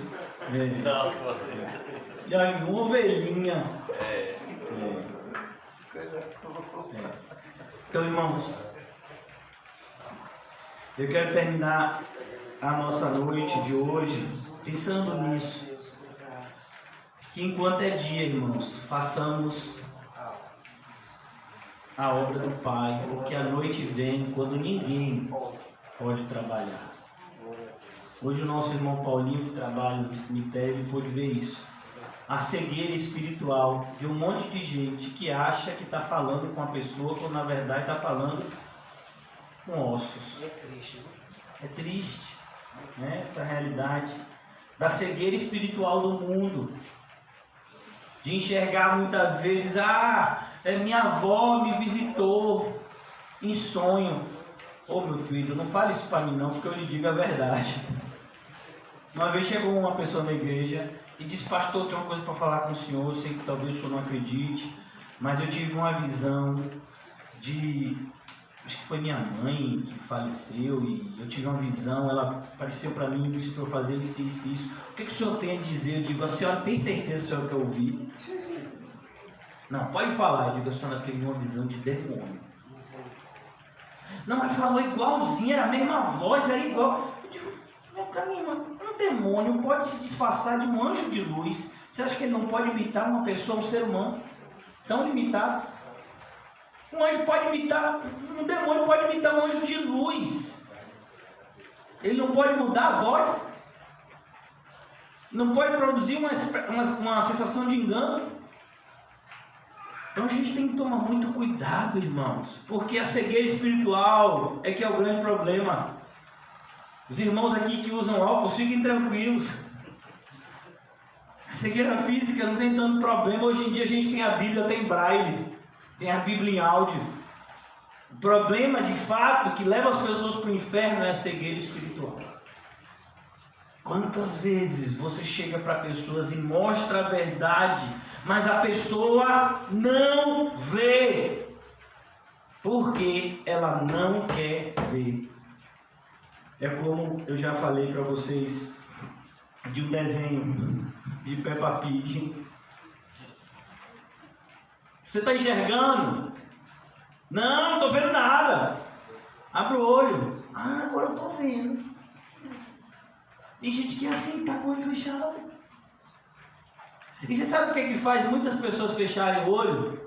E aí, uma ovelhinha. Então, irmãos, eu quero terminar a nossa noite de hoje pensando nisso. Que enquanto é dia, irmãos, façamos a obra do Pai, porque a noite vem quando ninguém pode trabalhar. Hoje o nosso irmão Paulinho, que trabalha no cemitério, ele pôde ver isso. A cegueira espiritual de um monte de gente que acha que está falando com a pessoa, quando na verdade está falando com ossos. É triste. É triste, né? Essa realidade da cegueira espiritual do mundo. De enxergar muitas vezes, minha avó me visitou em sonho. Ô meu filho, não fale isso para mim não, porque eu lhe digo a verdade. Uma vez chegou uma pessoa na igreja e disse, pastor, eu tenho uma coisa para falar com o senhor, eu sei que talvez o senhor não acredite, mas eu tive uma visão de, acho que foi minha mãe que faleceu, e eu tive uma visão, ela apareceu para mim e disse para eu fazer isso. O que o senhor tem a dizer? Eu digo, a senhora tem certeza, senhora, que eu ouvi? Não, pode falar. Eu digo, a senhora teve uma visão de demônio. Não, mas falou igualzinho, era a mesma voz, era igual. Eu digo, um demônio pode se disfarçar de um anjo de luz. Você acha que ele não pode imitar uma pessoa, um ser humano tão limitado? Um anjo pode imitar, um demônio pode imitar um anjo de luz. Ele não pode mudar a voz. Não pode produzir uma sensação de engano. Então a gente tem que tomar muito cuidado, irmãos, porque a cegueira espiritual é que é o grande problema. Os irmãos aqui que usam óculos, fiquem tranquilos. A cegueira física não tem tanto problema. Hoje em dia a gente tem a Bíblia, tem braille, tem a Bíblia em áudio. O problema, de fato, que leva as pessoas para o inferno é a cegueira espiritual. Quantas vezes você chega para pessoas e mostra a verdade, mas a pessoa não vê, porque ela não quer ver. É como eu já falei para vocês de um desenho de Peppa Pig. Você está enxergando? Não estou vendo nada. Abre o olho. Agora eu estou vendo. Tem gente que é assim, está com o olho fechado. E você sabe o que é que faz muitas pessoas fecharem o olho?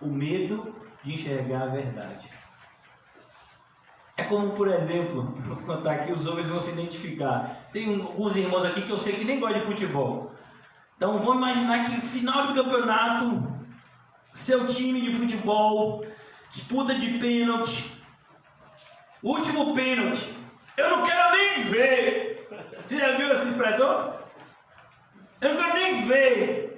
O medo de enxergar a verdade. É como, por exemplo, vou contar aqui, os homens vão se identificar. Tem alguns irmãos aqui que eu sei que nem gostam de futebol. Então vamos imaginar que final do campeonato, seu time de futebol, disputa de pênalti, último pênalti, eu não quero nem ver. Você já viu essa expressão? Eu não quero nem ver.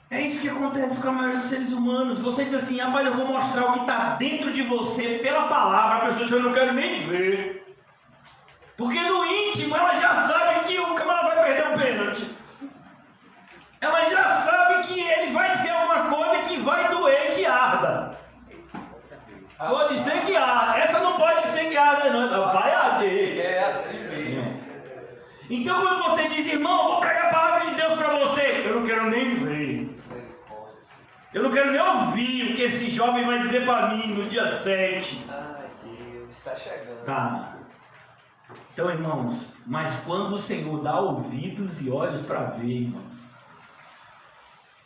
É isso que acontece com a maioria dos seres humanos. Você diz assim, rapaz, eu vou mostrar o que está dentro de você pela palavra. A pessoa diz, eu não quero nem ver. Porque no íntimo ela já sabe que o camarada vai perder um pênalti. Ela já sabe que ele vai dizer alguma coisa que vai doer, que arda. Vou dizer que arda. Essa não pode ser que arda, não. Vai arder. É assim mesmo. Então quando você diz, irmão, eu vou pregar a palavra de Deus para você, eu não quero nem ver. Eu não quero nem ouvir o que esse jovem vai dizer para mim no dia 7. Ai, Deus, está chegando. Tá. Então, irmãos, mas quando o Senhor dá ouvidos e olhos para ver, irmãos,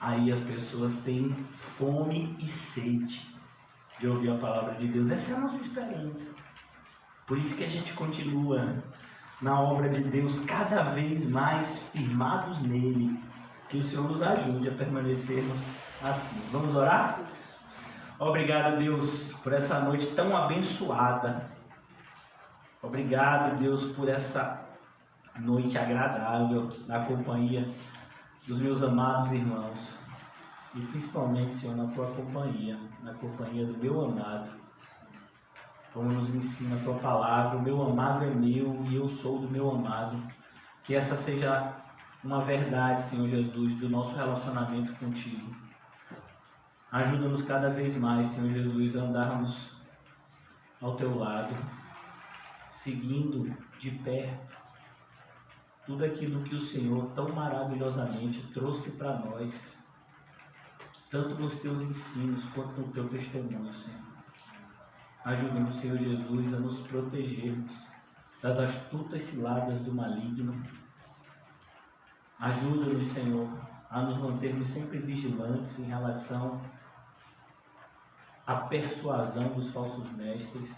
aí as pessoas têm fome e sede de ouvir a palavra de Deus. Essa é a nossa esperança. Por isso que a gente continua na obra de Deus, cada vez mais firmados nele. Que o Senhor nos ajude a permanecermos assim. Vamos orar? Obrigado, Deus, por essa noite tão abençoada. Obrigado, Deus, por essa noite agradável na companhia dos meus amados irmãos. E principalmente, Senhor, na tua companhia, na companhia do meu amado. Como nos ensina a tua palavra, o meu amado é meu e eu sou do meu amado. Que essa seja uma verdade, Senhor Jesus, do nosso relacionamento contigo. Ajuda-nos cada vez mais, Senhor Jesus, a andarmos ao teu lado, seguindo de perto tudo aquilo que o Senhor tão maravilhosamente trouxe para nós, tanto nos teus ensinos quanto no teu testemunho, Senhor. Ajuda-nos, Senhor Jesus, a nos protegermos das astutas ciladas do maligno. Ajuda-nos, Senhor, a nos mantermos sempre vigilantes em relação à persuasão dos falsos mestres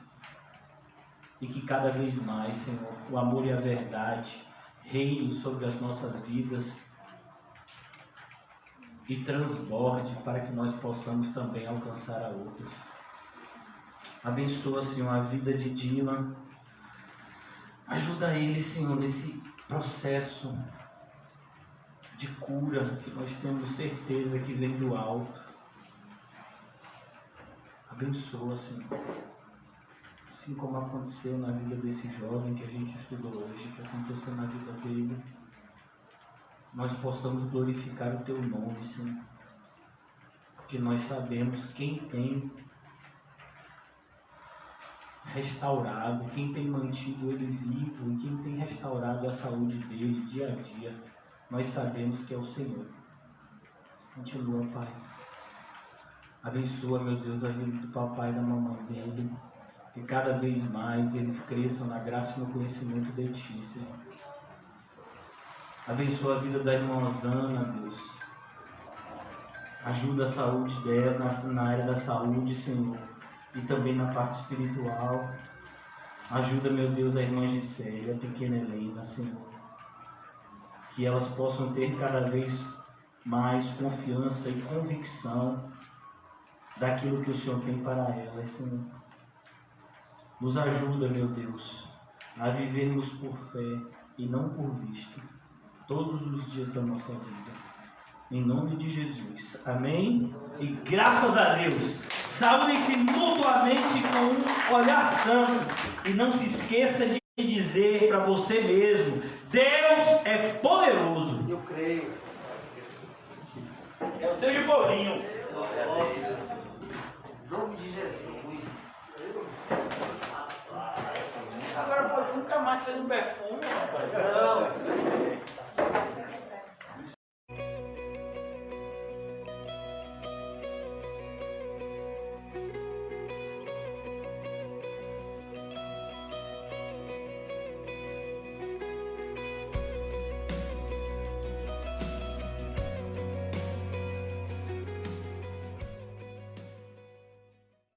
e que cada vez mais, Senhor, o amor e a verdade reinem sobre as nossas vidas e transborde para que nós possamos também alcançar a outros. Abençoa, Senhor, a vida de Dylan. Ajuda ele, Senhor, nesse processo de cura que nós temos certeza que vem do alto. Abençoa, Senhor. Assim como aconteceu na vida desse jovem que a gente estudou hoje, que aconteceu na vida dele, nós possamos glorificar o teu nome, Senhor. Porque nós sabemos quem tem restaurado, quem tem mantido ele vivo e quem tem restaurado a saúde dele dia a dia. Nós sabemos que é o Senhor. Continua, Pai. Abençoa, meu Deus, a vida do papai e da mamãe dele. Que cada vez mais eles cresçam na graça e no conhecimento de Ti, Senhor. Abençoa a vida da irmã Osana, Deus. Ajuda a saúde dela na área da saúde, Senhor. E também na parte espiritual. Ajuda, meu Deus, a irmã Gisele, a pequena Helena, Senhor. Que elas possam ter cada vez mais confiança e convicção daquilo que o Senhor tem para elas, Senhor. Nos ajuda, meu Deus, a vivermos por fé e não por vista, todos os dias da nossa vida. Em nome de Jesus. Amém? E graças a Deus. Saúdem-se mutuamente com um olhar santo. E não se esqueça de dizer para você mesmo: Deus é poderoso. Eu creio. É o Deus de Paulinho. Nossa. Em nome de Jesus. Agora pode nunca mais fazer um perfume, rapaz. Não.